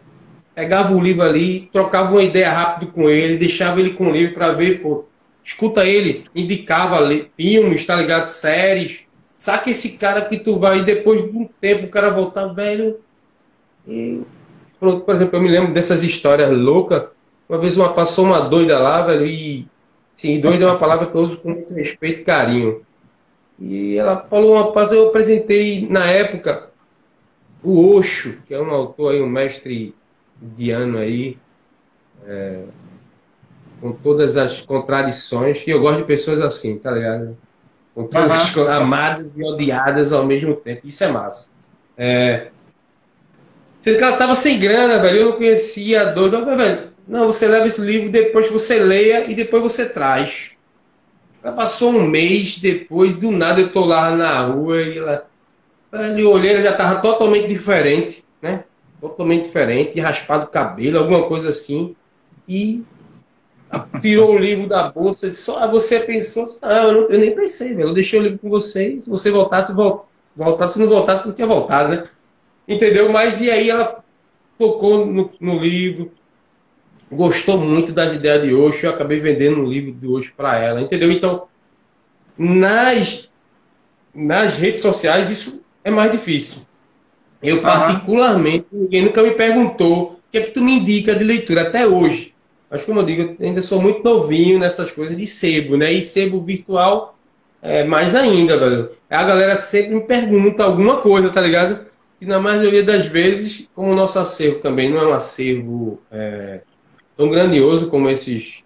pegava o livro ali, trocava uma ideia rápido com ele, deixava ele com o livro para ver, pô, escuta ele, indicava filmes, tá ligado? Séries. Saca esse cara que tu vai, e depois de um tempo o cara voltar, velho. Por exemplo, eu me lembro dessas histórias loucas. Uma vez passou uma doida lá, velho, e sim, doida é uma palavra que eu uso com muito respeito e carinho. E ela falou uma coisa, eu apresentei na época o Osho, que é um autor aí, um mestre indiano aí, com todas as contradições, e eu gosto de pessoas assim, tá ligado? Com todas as Aham. amadas e odiadas ao mesmo tempo. Isso é massa. Sendo que ela tava sem grana, velho. Eu não conhecia a dor. Não, velho, não, você leva esse livro, depois você leia e depois você traz. Ela passou um mês depois, do nada eu tô lá na rua e ela. Velho, eu olhei, ela já tava totalmente diferente, né? Totalmente diferente, raspado o cabelo, alguma coisa assim. E tirou o livro da bolsa e disse, só você pensou? Não, eu nem pensei, velho. Eu deixei o livro com vocês. Se você voltasse, voltasse. Se não voltasse, não tinha voltado, né? Entendeu? Mas e aí ela tocou no livro, gostou muito das ideias de Osho, eu acabei vendendo um livro de Osho para ela, entendeu? Então, nas, nas redes sociais isso é mais difícil. Eu Aham. particularmente, ninguém nunca me perguntou o que é que tu me indica de leitura até hoje. Mas como eu digo, eu ainda sou muito novinho nessas coisas de sebo, né? E sebo virtual mais ainda, velho. A galera sempre me pergunta alguma coisa, tá ligado? E na maioria das vezes, como o nosso acervo também não é um acervo tão grandioso como essas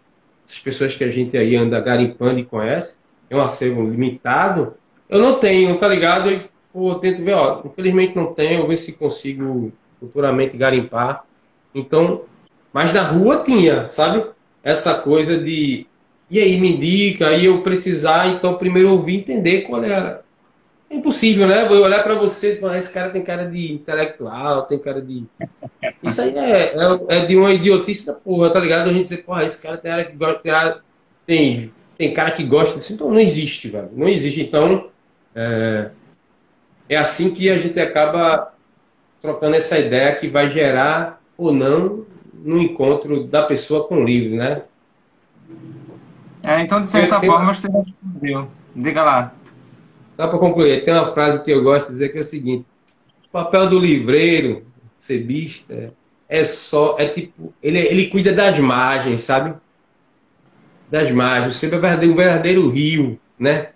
pessoas que a gente aí anda garimpando e conhece, é um acervo limitado, eu não tenho, tá ligado? Eu tento ver, ó, infelizmente não tenho, vou ver se consigo futuramente garimpar. Então, mas na rua tinha, sabe? Essa coisa de, e aí me indica, aí eu precisar, então primeiro ouvir e entender qual é a... É impossível, né? Vou olhar para você e falar, esse cara tem cara de intelectual, tem cara de isso aí é de uma idiotice da porra, tá ligado? A gente dizer, porra, esse cara tem área que gosta, tem cara que gosta disso, então não existe, velho. Não existe. Então, é assim que a gente acaba trocando essa ideia que vai gerar ou não no encontro da pessoa com o livro, né? Então, de Eu certa tenho, forma, você respondeu. Diga lá. só para concluir, tem uma frase que eu gosto de dizer que é o seguinte: o papel do livreiro, sebista, é tipo, ele cuida das margens, sabe? Das margens, sempre é um verdadeiro rio, né?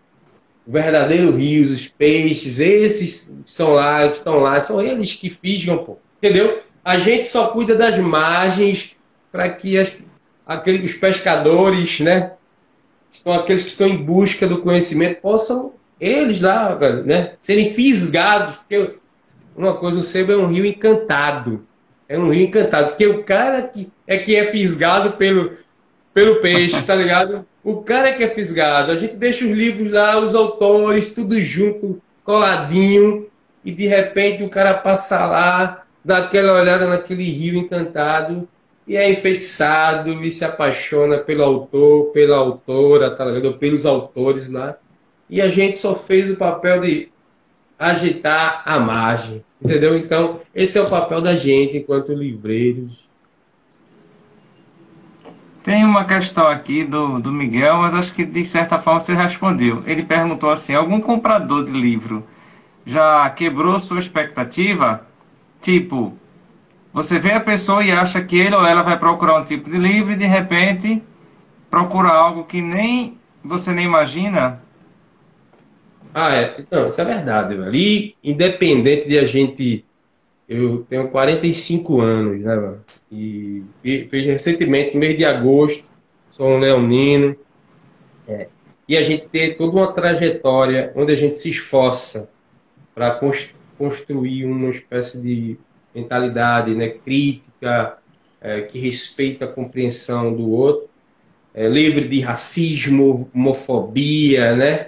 O verdadeiro rio, os peixes, esses são lá, que estão lá, são eles que fisgam, pô. Entendeu? A gente só cuida das margens para que os pescadores, né? Aqueles que estão em busca do conhecimento, possam, eles lá, né? Serem fisgados. Porque uma coisa, o sebo é um rio encantado. É um rio encantado. Porque o cara que é fisgado pelo peixe, tá ligado? O cara é que é fisgado. A gente deixa os livros lá, os autores, tudo junto, coladinho, e de repente o cara passa lá. dá aquela olhada naquele rio encantado e é enfeitiçado e se apaixona pelo autor, pela autora, tá ligado? Ou pelos autores lá. E a gente só fez o papel de agitar a margem, entendeu? Então, esse é o papel da gente enquanto livreiros. Tem uma questão aqui do Miguel, mas acho que de certa forma você respondeu. Ele perguntou assim: algum comprador de livro já quebrou sua expectativa? Tipo, você vê a pessoa e acha que ele ou ela vai procurar um tipo de livro e de repente procura algo que nem você nem imagina? Ah, é. Não, isso é verdade, velho. E independente de a gente. Eu tenho 45 anos, né, mano? E fiz recentemente, no mês de agosto, sou um leonino. E a gente tem toda uma trajetória onde a gente se esforça para construir uma espécie de mentalidade, né, crítica, que respeita a compreensão do outro, livre de racismo, homofobia, né,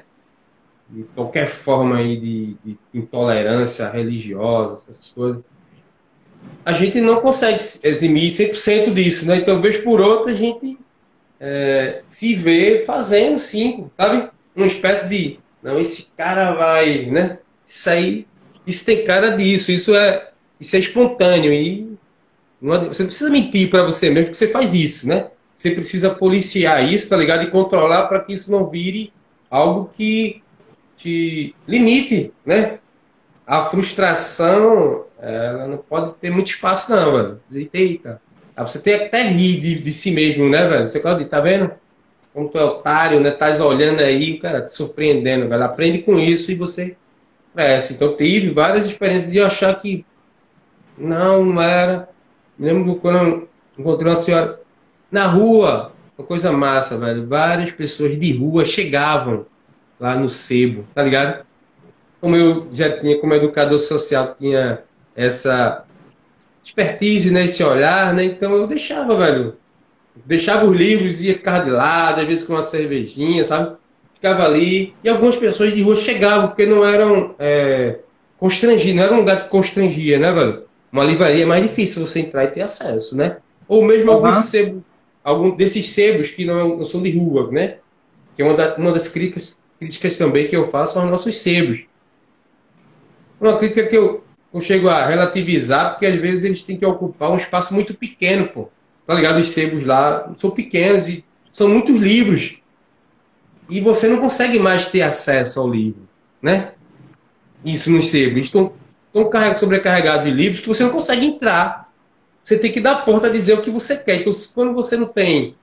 de qualquer forma aí de intolerância religiosa, essas coisas. A gente não consegue eximir 100% disso, né? Então, vez por outra, a gente se vê fazendo sim, sabe? Uma espécie de, não, esse cara vai, né? Isso tem cara disso, isso é espontâneo e você não precisa mentir para você mesmo que você faz isso, né? Você precisa policiar isso, tá ligado? E controlar para que isso não vire algo que te limite, né? A frustração, ela não pode ter muito espaço não, velho. Eita. Aí você tem que até rir de si mesmo, né, velho? Você pode, tá vendo? Como tu é otário, né? Tá olhando aí, cara, te surpreendendo, velho. Aprende com isso e você cresce. Então, tive várias experiências de achar que não era. Me lembro quando eu encontrei uma senhora na rua, uma coisa massa, velho. Várias pessoas de rua chegavam lá no sebo, tá ligado? Como eu já tinha, como educador social, tinha essa expertise, né, esse olhar, né? Então eu deixava, velho. Deixava os livros, ia ficar de lado, às vezes com uma cervejinha, sabe? Ficava ali. E algumas pessoas de rua chegavam, porque não eram constrangidas, não era um lugar que constrangia, né, velho? Uma livraria é mais difícil você entrar e ter acesso, né? Ou mesmo alguns Aham. sebos, algum desses sebos que não são de rua, né? Que é uma das críticas também que eu faço aos nossos sebos. Uma crítica que eu chego a relativizar, porque às vezes eles têm que ocupar um espaço muito pequeno, pô. Tá ligado? Os sebos lá são pequenos e são muitos livros. E você não consegue mais ter acesso ao livro, né? Isso nos sebos. Eles estão sobrecarregados de livros que você não consegue entrar. Você tem que dar a porta a dizer o que você quer. Então, quando você não tem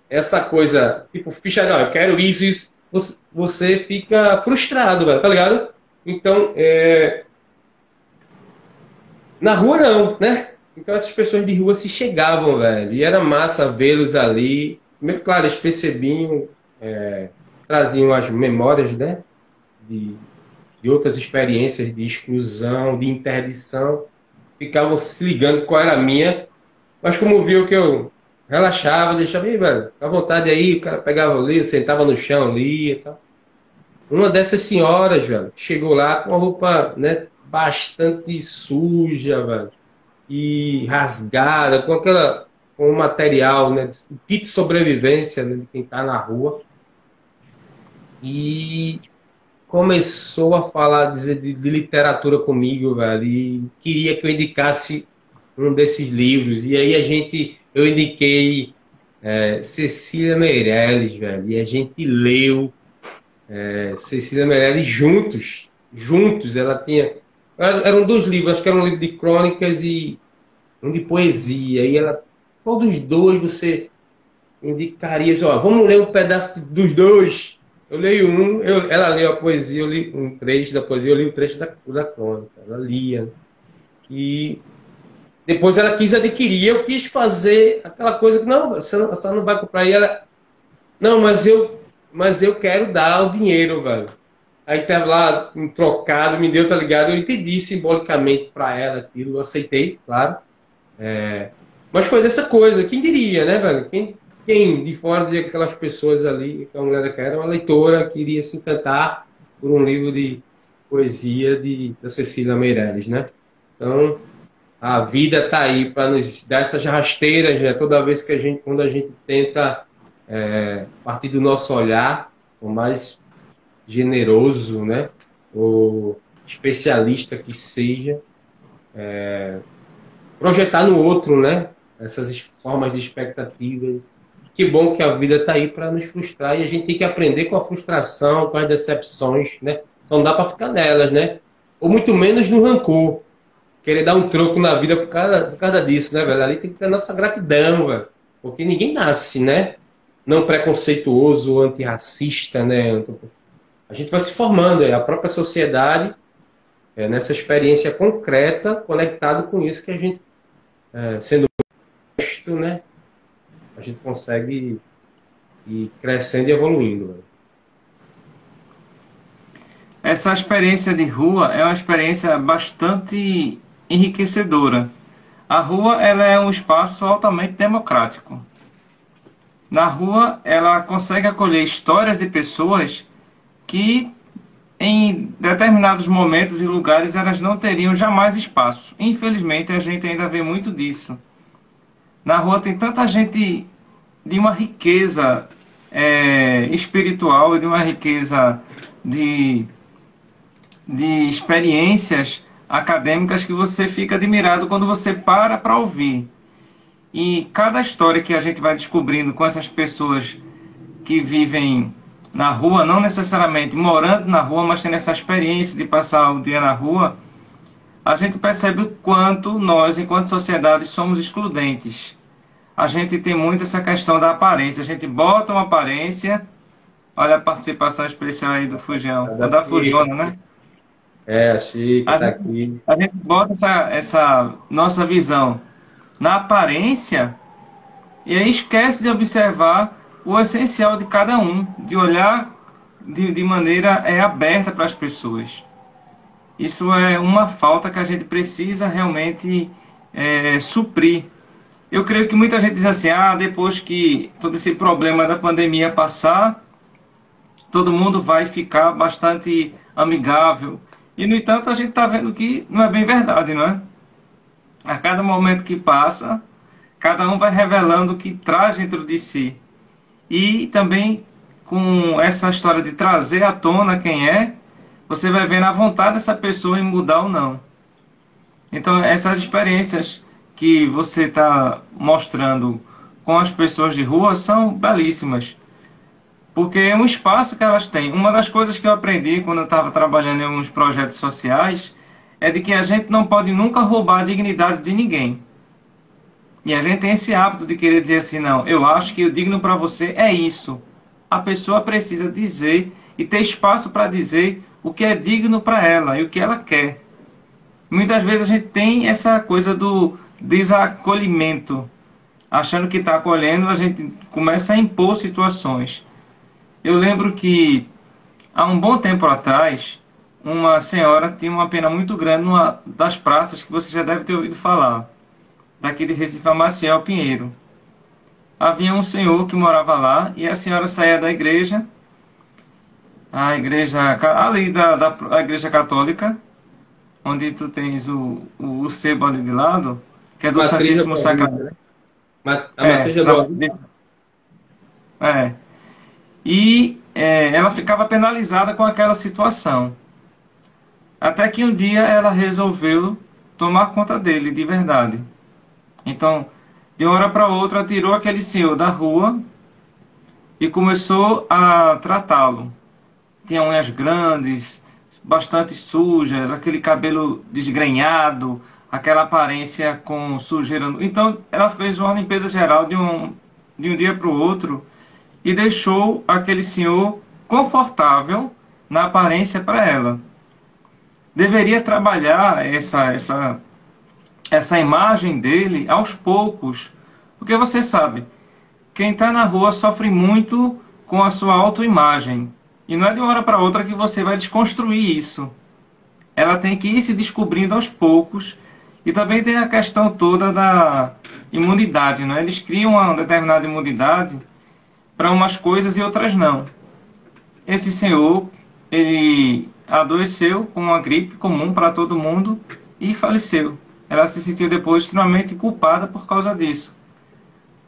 essa coisa, tipo, ficha, não, eu quero isso, isso, você fica frustrado, velho, tá ligado? Então, na rua não, né? Então essas pessoas de rua se chegavam, velho. E era massa vê-los ali. Primeiro, claro, eles percebiam, traziam as memórias, né? De, de outras experiências de exclusão, de interdição. Ficavam se ligando qual era a minha. Mas como viu que eu relaxava, deixava, aí, velho, fica à vontade aí, o cara pegava o livro, sentava no chão, lia e tal. Uma dessas senhoras, velho, chegou lá com a roupa, né, bastante suja, velho, e rasgada, com o material, né, o kit de sobrevivência, né, de quem tá na rua, e começou a falar, dizer de literatura comigo, velho, e queria que eu indicasse um desses livros, e aí eu indiquei Cecília Meirelles, velho, e a gente leu Cecília Meirelles juntos, ela tinha, eram dois livros, acho que era um livro de crônicas e um de poesia, e ela, todos dois você indicaria, ó, vamos ler um pedaço dos dois. Eu leio um, ela leu a poesia, eu li um trecho da poesia, eu li um trecho da crônica, ela lia. E depois ela quis adquirir, eu quis fazer aquela coisa que, não, você não vai comprar. E ela, não, mas eu quero dar o dinheiro, velho. Aí tava lá um trocado, me deu, tá ligado? Eu entendi simbolicamente para ela aquilo, eu aceitei, claro. Mas foi dessa coisa, quem diria, né, velho? Quem de fora dizia que aquelas pessoas ali, que a mulher daquela era uma leitora, queria se encantar por um livro de poesia da Cecília Meirelles, né? Então, a vida está aí para nos dar essas rasteiras, né? Toda vez que quando a gente tenta partir do nosso olhar, o mais generoso, né? O especialista que seja, projetar no outro, né? Essas formas de expectativas. Que bom que a vida está aí para nos frustrar e a gente tem que aprender com a frustração, com as decepções, né? Então não dá para ficar nelas, né? Ou muito menos no rancor. Querer dar um troco na vida por causa disso, né, velho? Ali tem que ter a nossa gratidão, velho. Porque ninguém nasce, né? Não preconceituoso, antirracista, né? A gente vai se formando, a própria sociedade, nessa experiência concreta, conectado com isso que a gente, sendo honesto, né? A gente consegue ir crescendo e evoluindo, velho. Essa experiência de rua é uma experiência bastante enriquecedora. A rua ela é um espaço altamente democrático. Na rua ela consegue acolher histórias de pessoas que em determinados momentos e lugares elas não teriam jamais espaço. Infelizmente a gente ainda vê muito disso. Na rua tem tanta gente de uma riqueza espiritual, de uma riqueza de experiências acadêmicas que você fica admirado quando você para ouvir. E cada história que a gente vai descobrindo com essas pessoas que vivem na rua, não necessariamente morando na rua, mas tendo essa experiência de passar o dia na rua, a gente percebe o quanto nós, enquanto sociedade, somos excludentes. A gente tem muito essa questão da aparência. A gente bota uma aparência. Olha a participação especial aí do Fugião. Tá Da aqui. Fugiona, né? A Chique tá aqui. A gente bota essa nossa visão na aparência e aí esquece de observar o essencial de cada um, de olhar de maneira aberta para as pessoas. Isso é uma falta que a gente precisa realmente suprir. Eu creio que muita gente diz assim, depois que todo esse problema da pandemia passar, todo mundo vai ficar bastante amigável. E, no entanto, a gente está vendo que não é bem verdade, não é? A cada momento que passa, cada um vai revelando o que traz dentro de si. E também, com essa história de trazer à tona quem é, você vai vendo a vontade dessa pessoa em mudar ou não. Então, essas experiências que você está mostrando com as pessoas de rua são belíssimas. Porque é um espaço que elas têm. Uma das coisas que eu aprendi quando eu estava trabalhando em alguns projetos sociais é de que a gente não pode nunca roubar a dignidade de ninguém. E a gente tem esse hábito de querer dizer assim, não, eu acho que o digno para você é isso. A pessoa precisa dizer e ter espaço para dizer o que é digno para ela e o que ela quer. Muitas vezes a gente tem essa coisa do desacolhimento. Achando que está acolhendo, a gente começa a impor situações. Eu lembro que, há um bom tempo atrás, uma senhora tinha uma pena muito grande numa das praças que você já deve ter ouvido falar, daqui de Recife, a Maciel Pinheiro. Havia um senhor que morava lá e a senhora saía da igreja, a igreja ali da igreja católica, onde tu tens o sebo ali de lado, que é do Santíssimo Sacramento. A matriz da boa vida. E ela ficava penalizada com aquela situação. Até que um dia ela resolveu tomar conta dele de verdade. Então, de uma hora para outra, tirou aquele senhor da rua e começou a tratá-lo. Tinha unhas grandes, bastante sujas, aquele cabelo desgrenhado, aquela aparência com sujeira. Então, ela fez uma limpeza geral de um dia para o outro e deixou aquele senhor confortável na aparência para ela. Deveria trabalhar essa imagem dele aos poucos, porque você sabe, quem está na rua sofre muito com a sua autoimagem, e não é de uma hora para outra que você vai desconstruir isso. Ela tem que ir se descobrindo aos poucos, e também tem a questão toda da imunidade, não é? Eles criam uma determinada imunidade para umas coisas e outras não. Esse senhor, ele adoeceu com uma gripe comum para todo mundo e faleceu. ela se sentiu depois extremamente culpada por causa disso,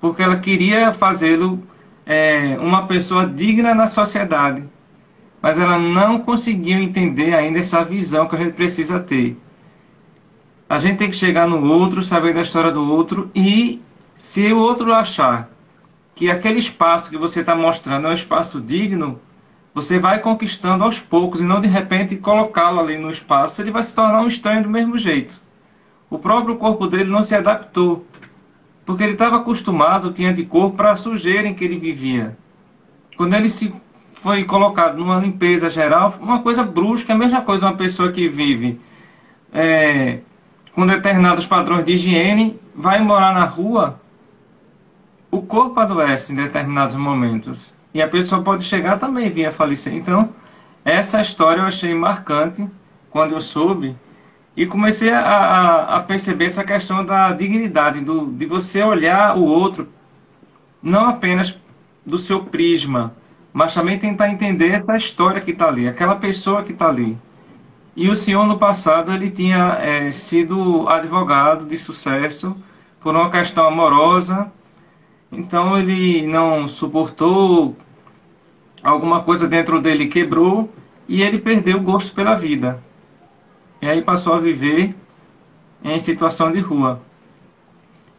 porque ela queria fazê-lo uma pessoa digna na sociedade, mas ela não conseguiu entender ainda essa visão que a gente precisa ter. A gente tem que chegar no outro, saber da história do outro, e se o outro achar que aquele espaço que você está mostrando é um espaço digno, você vai conquistando aos poucos e não de repente colocá-lo ali no espaço, ele vai se tornar um estranho do mesmo jeito. O próprio corpo dele não se adaptou, porque ele estava acostumado, tinha de corpo para a sujeira em que ele vivia. Quando ele se foi colocado numa limpeza geral, uma coisa brusca, a mesma coisa uma pessoa que vive com determinados padrões de higiene, vai morar na rua, o corpo adoece em determinados momentos. E a pessoa pode chegar também e vir a falecer. Então, essa história eu achei marcante quando eu soube. E comecei a perceber essa questão da dignidade, de você olhar o outro, não apenas do seu prisma, mas também tentar entender essa história que está ali, aquela pessoa que está ali. E o senhor, no passado, ele tinha sido advogado de sucesso por uma questão amorosa. Então ele não suportou, alguma coisa dentro dele quebrou e ele perdeu o gosto pela vida. E aí passou a viver em situação de rua.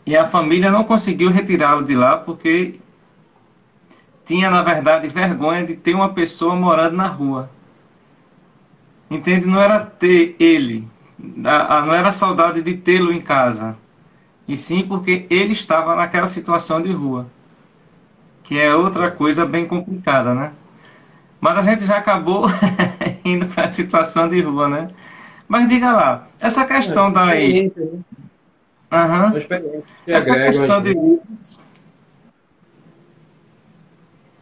E a família não conseguiu retirá-lo de lá porque tinha, na verdade, vergonha de ter uma pessoa morando na rua. Entende? Não era ter ele, não era a saudade de tê-lo em casa, e sim porque ele estava naquela situação de rua, que é outra coisa bem complicada, né? Mas a gente já acabou indo para a situação de rua, né? Mas diga lá, essa questão das... Experiência, né? Aham. Uma experiência que Essa agrega, questão de...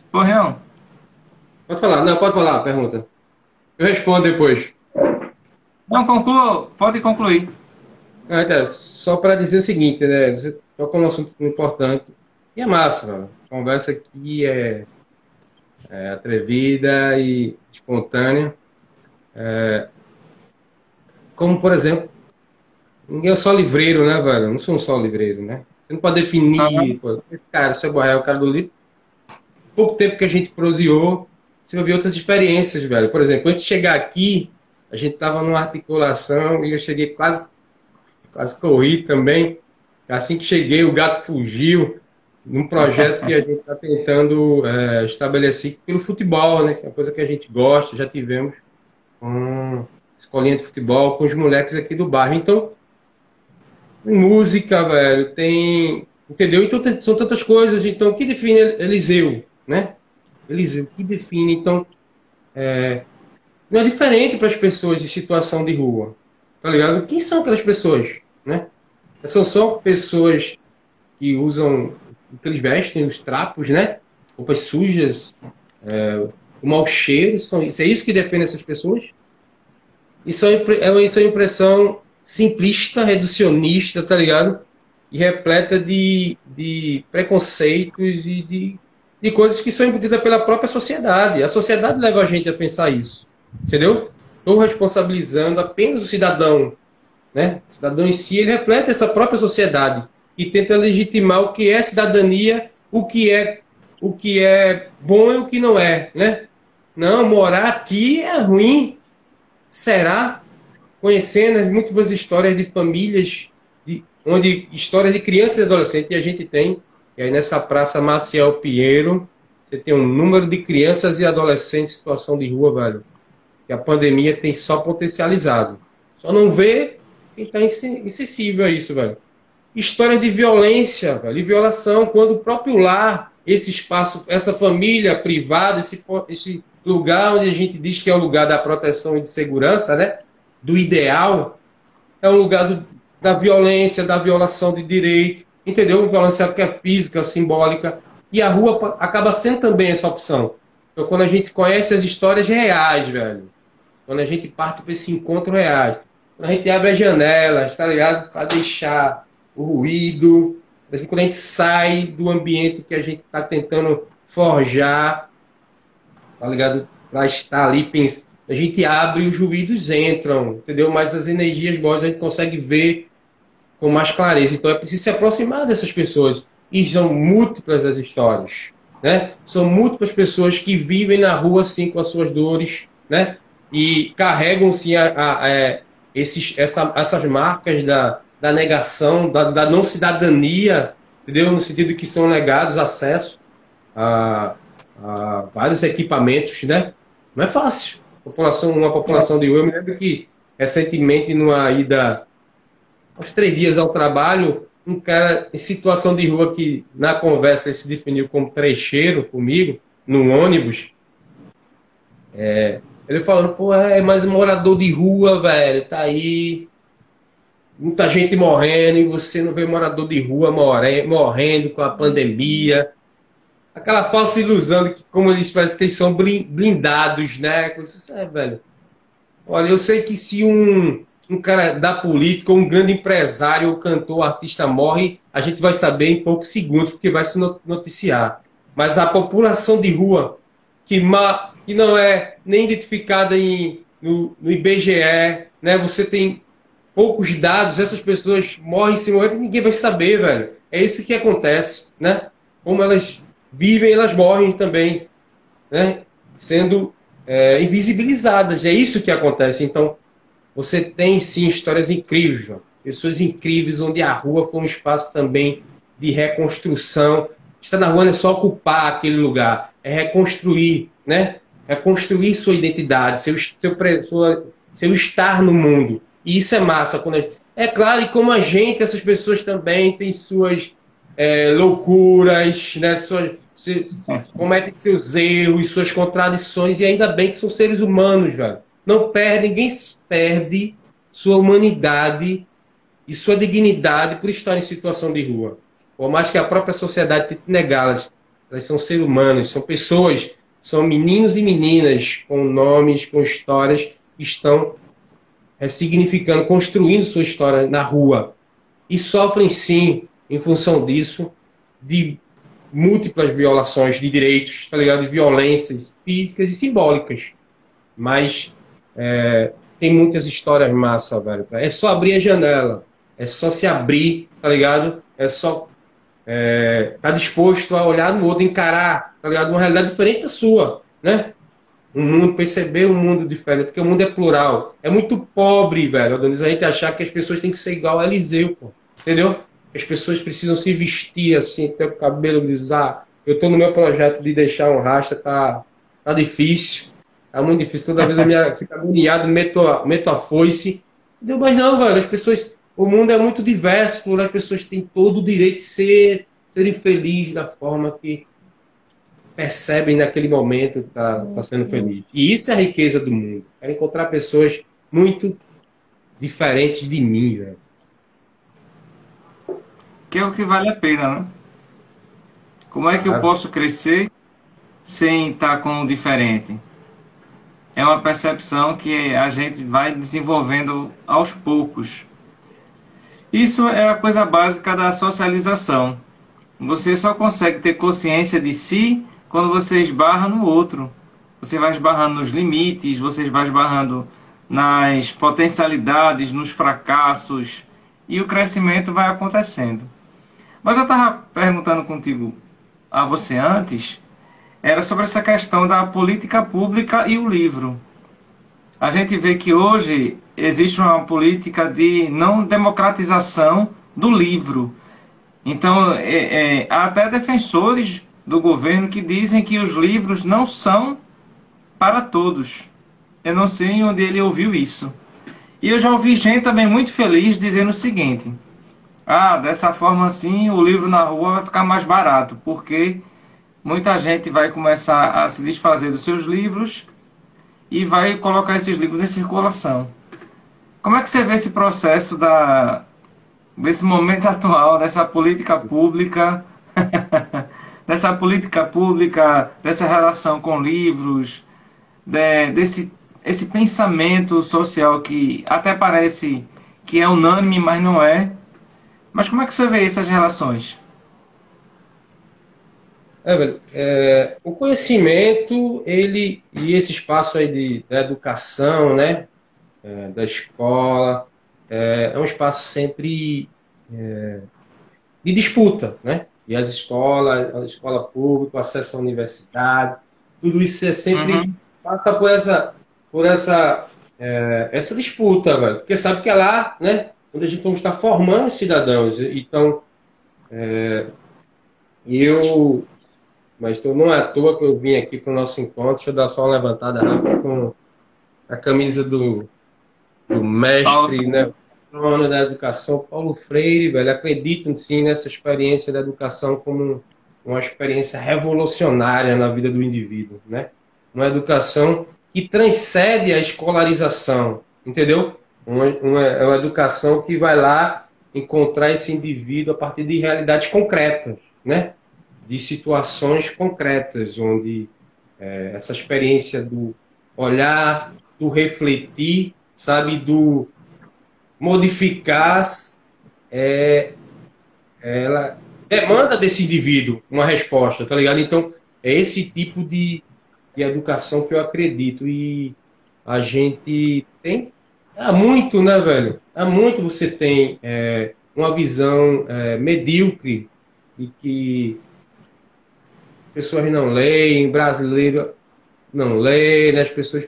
Correão, Pode falar, não, pode falar, pergunta. Eu respondo depois. não conclua, pode concluir. Então, só para dizer o seguinte, né? Você tocou num assunto importante e é massa, mano. A conversa aqui é atrevida e espontânea. Como, por exemplo, ninguém é só livreiro, né, velho? Eu não sou um só livreiro, né? Você não pode Aham. definir, pô, esse cara, o seu Borrell é o cara do livro. Pouco tempo que a gente proseou, você vai ver outras experiências, velho. Por exemplo, antes de chegar aqui, a gente tava numa articulação e eu cheguei quase corri também. Assim que cheguei, o gato fugiu num projeto que a gente está tentando estabelecer pelo futebol, né? Que é uma coisa que a gente gosta, já tivemos com escolinha de futebol, com os moleques aqui do bairro. Então, tem música, velho, tem... Entendeu? Então, são tantas coisas. Então, o que define Eliseu, né? Eliseu, o que define? Então, não é diferente para as pessoas em situação de rua, tá ligado? Quem são aquelas pessoas, né? São só pessoas que usam o que eles vestem, os trapos, né? Roupas sujas, o mau cheiro, é isso que define essas pessoas? Isso é uma impressão simplista, reducionista, tá ligado? E repleta de preconceitos e de coisas que são embutidas pela própria sociedade. A sociedade leva a gente a pensar isso, entendeu? Estou responsabilizando apenas o cidadão, né? O cidadão em si, ele reflete essa própria sociedade e tenta legitimar o que é cidadania, o que é bom e o que não é, né? Não, morar aqui é ruim. Será? Conhecendo as múltiplas histórias de famílias, onde histórias de crianças e adolescentes, e a gente tem, e aí nessa Praça Maciel Pinheiro, você tem um número de crianças e adolescentes em situação de rua, velho, que a pandemia tem só potencializado. Só não vê quem está insensível a isso, velho. História de violência, velho, de violação, quando o próprio lar, esse espaço, essa família privada, esse lugar onde a gente diz que é o lugar da proteção e de segurança, né? Do ideal, é um lugar da violência, da violação de direito, entendeu? Violência que é física, simbólica, e a rua acaba sendo também essa opção. Então, quando a gente conhece as histórias reais, velho, quando a gente parte para esse encontro real, quando a gente abre as janelas, tá ligado? Para deixar o ruído, assim, quando a gente sai do ambiente que a gente está tentando forjar, tá ligado? Para estar ali, a gente abre e os ruídos entram, entendeu? Mas as energias boas a gente consegue ver com mais clareza. Então é preciso se aproximar dessas pessoas. E são múltiplas as histórias, né? São múltiplas pessoas que vivem na rua, sim, com as suas dores, né? E carregam, sim, essas marcas da negação, da não cidadania, entendeu? No sentido que são negados acesso a vários equipamentos, né? Não é fácil. Uma população de rua. Eu me lembro que recentemente, numa ida aos 3 dias ao trabalho, um cara em situação de rua que na conversa ele se definiu como trecheiro comigo, num ônibus, ele falando, pô, mas morador de rua, velho, tá aí, muita gente morrendo, e você não vê morador de rua morrendo com a pandemia. Aquela falsa ilusão de que, como eles parecem que eles são blindados, né? Velho. Olha, eu sei que se um cara da política, ou um grande empresário, ou cantor, ou artista morre, a gente vai saber em poucos segundos, porque vai se noticiar. Mas a população de rua, que não é nem identificada no IBGE, né? Você tem poucos dados, essas pessoas morrem sem morrer, ninguém vai saber, velho. É isso que acontece, né? Como elas vivem, elas morrem também, né? Sendo invisibilizadas. É isso que acontece. Então, você tem, sim, histórias incríveis, João. Pessoas incríveis, onde a rua foi um espaço também de reconstrução. Estar na rua não é só ocupar aquele lugar, é reconstruir, né? Reconstruir sua identidade, seu estar no mundo. E isso é massa. É claro, e como a gente, essas pessoas também têm suas loucuras, né? Cometem seus erros, suas contradições, e ainda bem que são seres humanos, velho. Ninguém perde sua humanidade e sua dignidade por estar em situação de rua. Por mais que a própria sociedade tente negá-las, elas são seres humanos, são pessoas, são meninos e meninas com nomes, com histórias que estão ressignificando, construindo sua história na rua. E sofrem, sim, em função disso, de múltiplas violações de direitos, tá ligado? De violências físicas e simbólicas. Mas tem muitas histórias massa, velho. É só abrir a janela. É só se abrir, tá ligado? É só tá disposto a olhar no outro, encarar, tá ligado? Uma realidade diferente da sua, né? Perceber um mundo diferente, porque o mundo é plural. É muito pobre, velho, Adonis, a gente achar que as pessoas têm que ser igual a Eliseu, pô. Entendeu? As pessoas precisam se vestir assim, ter o cabelo lisar. Eu tô no meu projeto de deixar um rasta, tá difícil. Tá muito difícil. Toda vez eu fico agoniado, meto a foice. Entendeu? Mas não, velho, as pessoas... O mundo é muito diverso, as pessoas têm todo o direito de serem felizes da forma que percebem naquele momento que tá sendo feliz. E isso é a riqueza do mundo. Quero encontrar pessoas muito diferentes de mim, velho. Que é o que vale a pena, né? Como é que eu posso crescer sem estar com o diferente? É uma percepção que a gente vai desenvolvendo aos poucos. Isso é a coisa básica da socialização. Você só consegue ter consciência de si quando você esbarra no outro. Você vai esbarrando nos limites, você vai esbarrando nas potencialidades, nos fracassos, e o crescimento vai acontecendo. Mas eu estava perguntando contigo a você antes, era sobre essa questão da política pública e o livro. A gente vê que hoje existe uma política de não democratização do livro. Então, há até defensores do governo que dizem que os livros não são para todos. Eu não sei onde ele ouviu isso. E eu já ouvi gente também muito feliz dizendo o seguinte: dessa forma assim o livro na rua vai ficar mais barato, porque muita gente vai começar a se desfazer dos seus livros e vai colocar esses livros em circulação. Como é que você vê esse processo desse momento atual, dessa política pública, dessa relação com livros, esse pensamento social que até parece que é unânime, mas não é? Mas como é que você vê essas relações? Velho, o conhecimento, e esse espaço aí da educação, né, da escola, é um espaço sempre de disputa, né? E as escolas, a escola pública, o acesso à universidade, tudo isso é sempre Uhum. passa essa disputa, velho. Porque sabe que é lá, né? Onde a gente vamos estar formando cidadãos. Então, eu, mas então não é à toa que eu vim aqui para o nosso encontro. Deixa eu dar só uma levantada rápida com a camisa do Paulo mestre, Freire. né? Patrono da educação, Paulo Freire, velho. Acredito sim nessa experiência da educação como uma experiência revolucionária na vida do indivíduo, né? Uma educação que transcende a escolarização, entendeu? É uma educação que vai lá encontrar esse indivíduo a partir de realidades concretas, né? De situações concretas, onde essa experiência do olhar, do refletir, sabe, do modificar, ela demanda desse indivíduo uma resposta, tá ligado? Então, é esse tipo de educação que eu acredito. E a gente tem. Há muito, né, velho? Há muito você tem uma visão medíocre e que pessoas não leem, brasileiro não lê, né? As pessoas.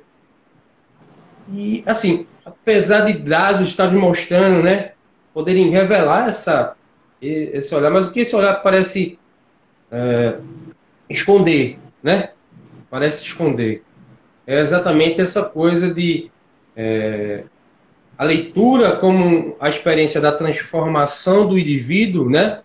E, assim, apesar de dados estarem mostrando, né, poderem revelar esse olhar, mas o que esse olhar parece esconder, né? Parece esconder. É exatamente essa coisa de a leitura como a experiência da transformação do indivíduo, né?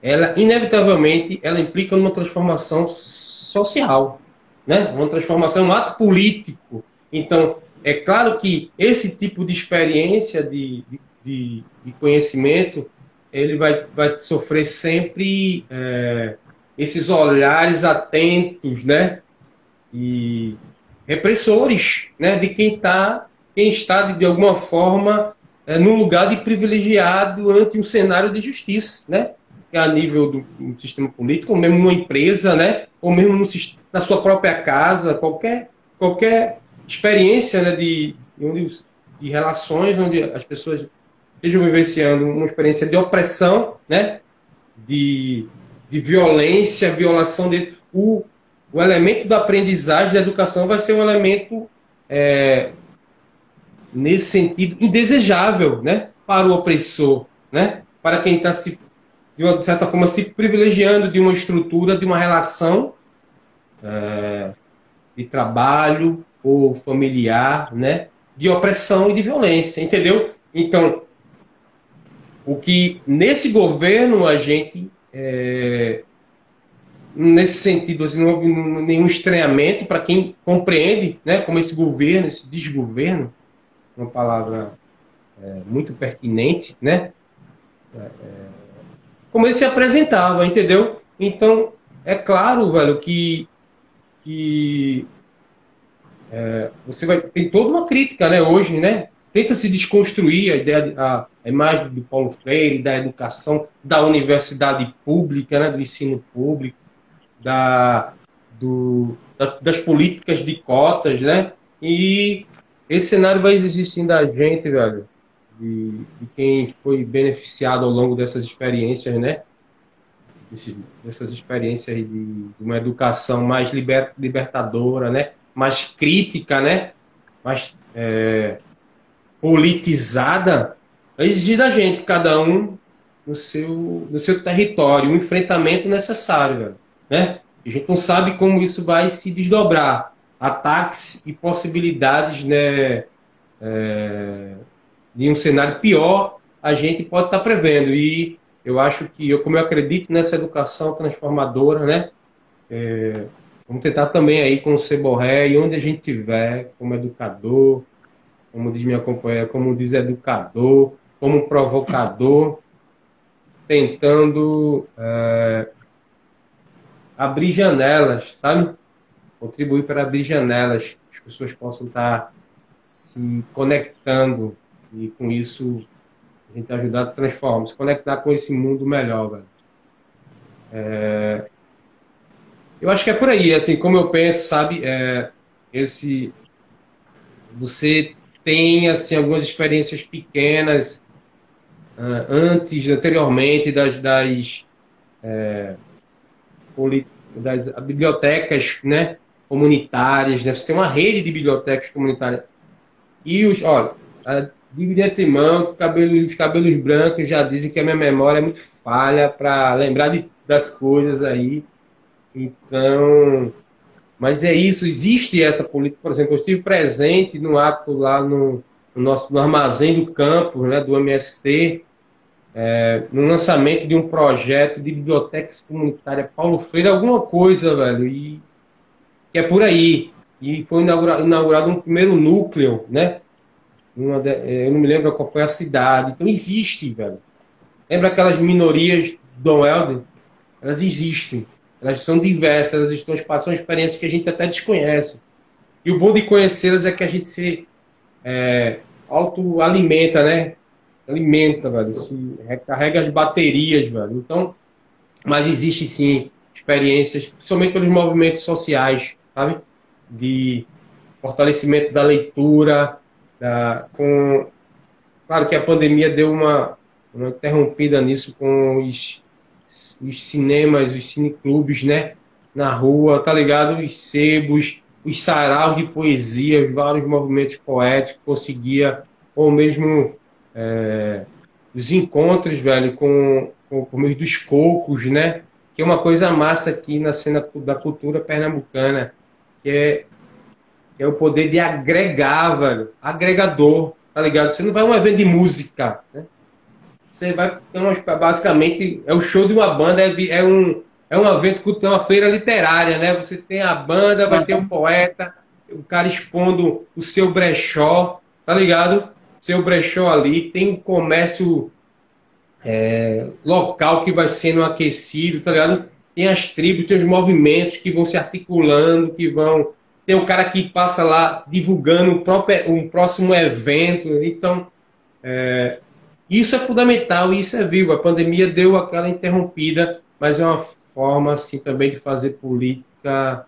Ela, inevitavelmente, ela implica numa transformação social, né? Uma transformação, um ato político. Então, é claro que esse tipo de experiência de conhecimento, ele vai sofrer sempre esses olhares atentos, né? E repressores, né? De quem está de alguma forma num lugar de privilegiado ante um cenário de justiça, né? A nível do sistema político, ou mesmo numa empresa, né? Ou mesmo na sua própria casa, qualquer experiência, né? De relações onde as pessoas estejam vivenciando uma experiência de opressão, né? De violência, violação de o elemento da aprendizagem, da educação, vai ser um elemento, nesse sentido, indesejável, né? Para o opressor, né? Para quem está de certa forma, se privilegiando de uma estrutura, de uma relação de trabalho ou familiar, né? De opressão e de violência, entendeu? Então, o que nesse governo a gente nesse sentido, assim, não houve nenhum estranhamento para quem compreende, né, como esse governo, esse desgoverno, uma palavra muito pertinente, né, como ele se apresentava, entendeu? Então, é claro, velho, que você tem toda uma crítica, né, hoje, né, tenta se desconstruir a ideia, a imagem do Paulo Freire, da educação, da universidade pública, né, do ensino público, das políticas de cotas, né? E esse cenário vai exigir sim da gente, velho, de quem foi beneficiado ao longo dessas experiências, né? Dessas experiências de uma educação mais libertadora, né? Mais crítica, né? Mais politizada, vai exigir da gente, cada um no seu território, um enfrentamento necessário, velho, né? A gente não sabe como isso vai se desdobrar. Ataques e possibilidades, né, de um cenário pior, a gente pode estar prevendo. E eu acho que, como eu acredito nessa educação transformadora, né, vamos tentar também aí com o Seborré, e onde a gente estiver, como educador, como diz minha companheira, como diz educador, como provocador, tentando abrir janelas, sabe? Contribuir para abrir janelas, que as pessoas possam estar se conectando e com isso a gente ajudar a transformar, se conectar com esse mundo melhor, velho. Eu acho que é por aí, assim, como eu penso, sabe? Você tem, assim, algumas experiências pequenas, anteriormente das bibliotecas, né, comunitárias, né? Você tem uma rede de bibliotecas comunitárias. E olha, digo de antemão que os cabelos brancos já dizem que a minha memória é muito falha para lembrar das coisas aí. Então, mas é isso, existe essa política. Por exemplo, eu estive presente no ato lá no Armazém do Campo, né, do MST, no lançamento de um projeto de bibliotecas comunitárias Paulo Freire, alguma coisa, velho, e que é por aí. E foi inaugurado um primeiro núcleo, né? Eu não me lembro qual foi a cidade. Então existe, velho. Lembra aquelas minorias do Dom Helder? Elas existem. Elas são diversas, elas estão espalhadas, são experiências que a gente até desconhece. E o bom de conhecê-las é que a gente se autoalimenta, né? Alimenta, velho. Se recarrega as baterias, velho. Então, mas existe sim experiências, principalmente pelos movimentos sociais, sabe? De fortalecimento da leitura, claro que a pandemia deu uma interrompida nisso com os cinemas, os cineclubes, né? Na rua, tá ligado? Os sebos, os saraus de poesia, os vários movimentos poéticos, conseguia, ou mesmo os encontros, velho, por meio dos cocos, né? Que é uma coisa massa aqui na cena da cultura pernambucana, que é o poder de agregar, velho. Agregador, tá ligado? Você não vai a um evento de música, né? Você vai, basicamente, é o show de uma banda, é um evento cultural, uma feira literária, né? Você tem a banda, vai ter um poeta, o cara expondo o seu brechó, tá ligado? Seu brechó ali, tem um comércio local que vai sendo aquecido, tá ligado? Tem as tribos, tem os movimentos que vão se articulando, que vão... Tem o cara que passa lá divulgando um próximo evento. Então, isso é fundamental, isso é vivo. A pandemia deu aquela interrompida, mas é uma forma assim também de fazer política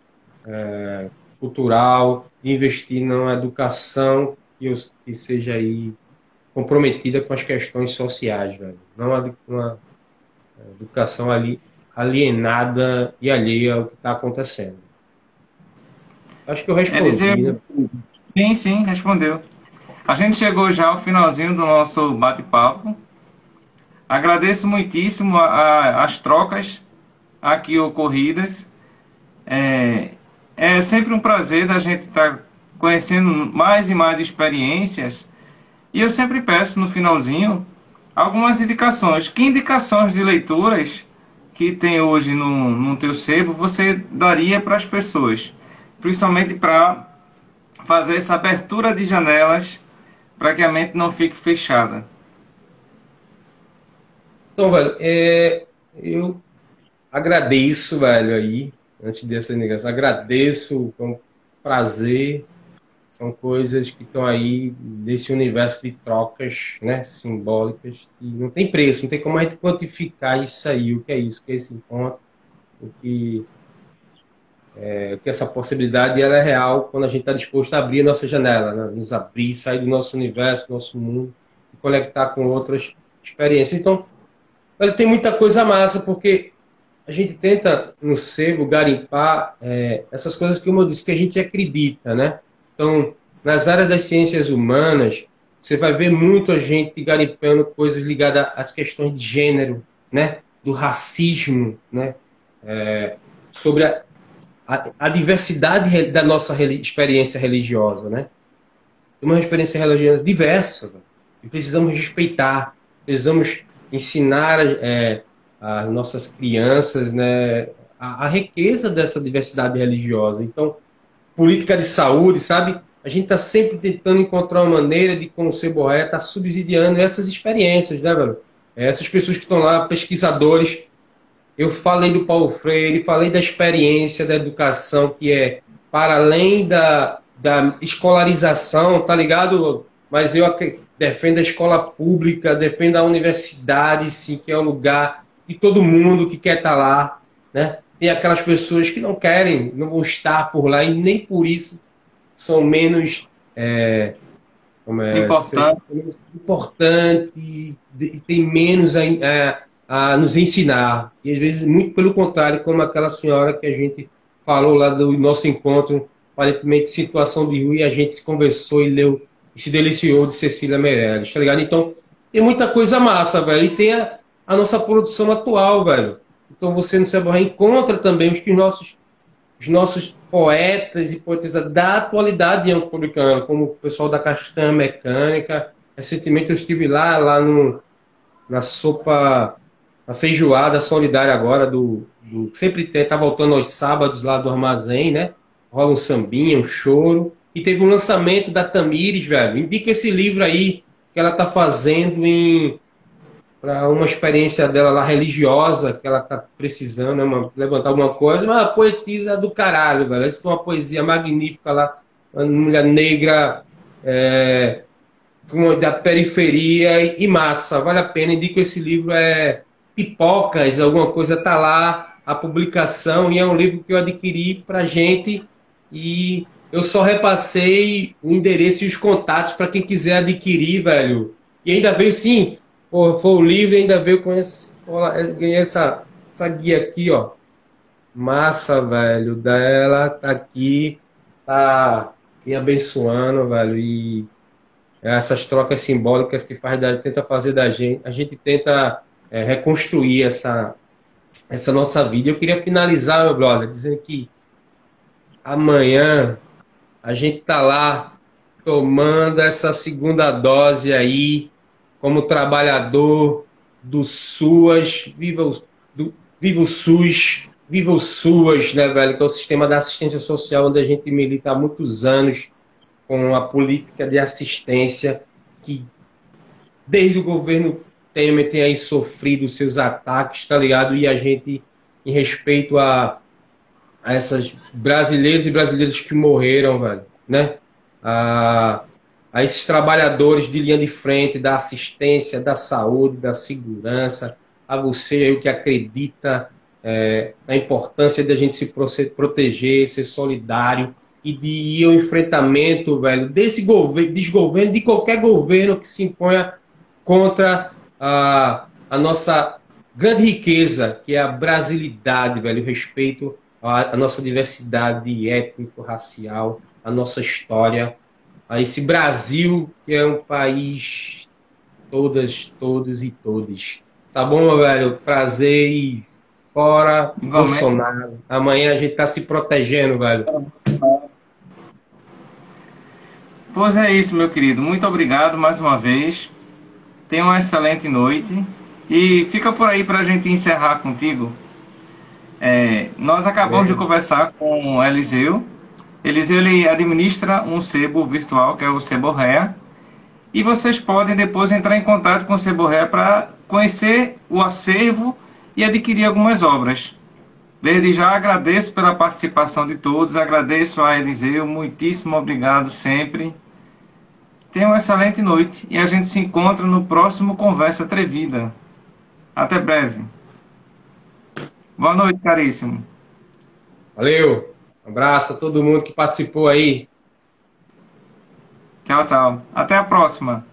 cultural, de investir numa educação que seja aí comprometida com as questões sociais, velho. Não uma educação alienada e alheia ao que está acontecendo. Acho que eu respondi, né? Sim, sim, respondeu. A gente chegou já ao finalzinho do nosso bate-papo. Agradeço muitíssimo as trocas aqui ocorridas. É sempre um prazer da gente estar conhecendo mais e mais experiências. E eu sempre peço no finalzinho algumas indicações. Que indicações de leituras que tem hoje no teu sebo você daria para as pessoas? Principalmente para fazer essa abertura de janelas para que a mente não fique fechada. Então, velho, eu agradeço, velho, aí, antes dessa negação, agradeço, é um prazer, são coisas que estão aí nesse universo de trocas, né, simbólicas, que não tem preço, não tem como a gente quantificar isso aí, o que é isso, o que é esse encontro, o que essa possibilidade ela é real quando a gente está disposto a abrir a nossa janela, né? Nos abrir, sair do nosso universo, do nosso mundo, e conectar com outras experiências. Então, tem muita coisa massa, porque a gente tenta, no sebo, garimpar essas coisas que, como eu disse, que a gente acredita, né? Então, nas áreas das ciências humanas, você vai ver muito a gente garimpando coisas ligadas às questões de gênero, né? Do racismo, né? Sobre a diversidade da nossa experiência religiosa, né? É uma experiência religiosa diversa, né? E precisamos respeitar, precisamos ensinar as nossas crianças, né, a riqueza dessa diversidade religiosa. Então, política de saúde, sabe? A gente está sempre tentando encontrar uma maneira de, como o Ceboré, estar subsidiando essas experiências, né, velho? Essas pessoas que estão lá, pesquisadores. Eu falei do Paulo Freire, falei da experiência da educação, que é para além da escolarização, tá ligado? Mas eu defendo a escola pública, defendo a universidade, sim, que é o lugar de todo mundo que quer estar lá, né? Tem aquelas pessoas que não querem, não vão estar por lá, e nem por isso são menos como Importante. importante e tem menos a nos ensinar. E às vezes, muito pelo contrário, como aquela senhora que a gente falou lá do nosso encontro, aparentemente situação de rua, e a gente se conversou e leu e se deliciou de Cecília Meirelles, tá ligado? Então, tem muita coisa massa, velho. E tem a nossa produção atual, velho. Então você no Ceborra encontra também os nossos poetas e poetisas da atualidade republicana, como o pessoal da Castanha Mecânica. Recentemente eu estive lá na sopa, na feijoada solidária agora, sempre tem, tá voltando aos sábados lá do armazém, né? Rola um sambinha, um choro. E teve um lançamento da Tamires, velho. Indica esse livro aí que ela tá fazendo para uma experiência dela lá religiosa, que ela tá precisando, né, levantar alguma coisa, uma poetisa do caralho, velho. Isso é uma poesia magnífica lá, uma mulher negra da periferia e massa, vale a pena. Indico esse livro, Pipocas, alguma coisa tá lá, a publicação, e é um livro que eu adquiri pra gente, e eu só repassei o endereço e os contatos para quem quiser adquirir, velho. E ainda veio, sim, pô, foi o livro, ainda veio com ganhei essa guia aqui, ó. Massa, velho. Dela tá aqui, tá me abençoando, velho. E essas trocas simbólicas que tenta fazer da gente, a gente tenta reconstruir essa nossa vida. Eu queria finalizar, meu brother, dizendo que amanhã a gente tá lá tomando essa segunda dose aí, como trabalhador do SUAS, viva o SUS, viva o SUAS, né, velho, que é o sistema da assistência social, onde a gente milita há muitos anos com a política de assistência, que desde o governo Temer tem aí sofrido seus ataques, tá ligado? E a gente, em respeito a essas brasileiros e brasileiras que morreram, velho, né? A esses trabalhadores de linha de frente da assistência, da saúde, da segurança, a você aí que acredita na importância de a gente se proteger, ser solidário e de ir ao enfrentamento, velho, desse desgoverno, de qualquer governo que se imponha contra a nossa grande riqueza, que é a brasilidade, velho, o respeito à nossa diversidade étnico-racial, à nossa história, a esse Brasil que é um país todos e todes. Tá bom, meu velho? Prazer e fora Igualmente. Bolsonaro. Amanhã a gente tá se protegendo, velho. Pois é isso, meu querido. Muito obrigado mais uma vez. Tenha uma excelente noite. E fica por aí para a gente encerrar contigo. Nós acabamos de conversar com o Eliseu. Eliseu ele administra um sebo virtual, que é o Seborréa. E vocês podem depois entrar em contato com o Seborréa para conhecer o acervo e adquirir algumas obras. Desde já agradeço pela participação de todos, agradeço a Eliseu, muitíssimo obrigado sempre. Tenha uma excelente noite e a gente se encontra no próximo Conversa Atrevida. Até breve. Boa noite, caríssimo. Valeu. Um abraço a todo mundo que participou aí. Tchau, tchau. Até a próxima.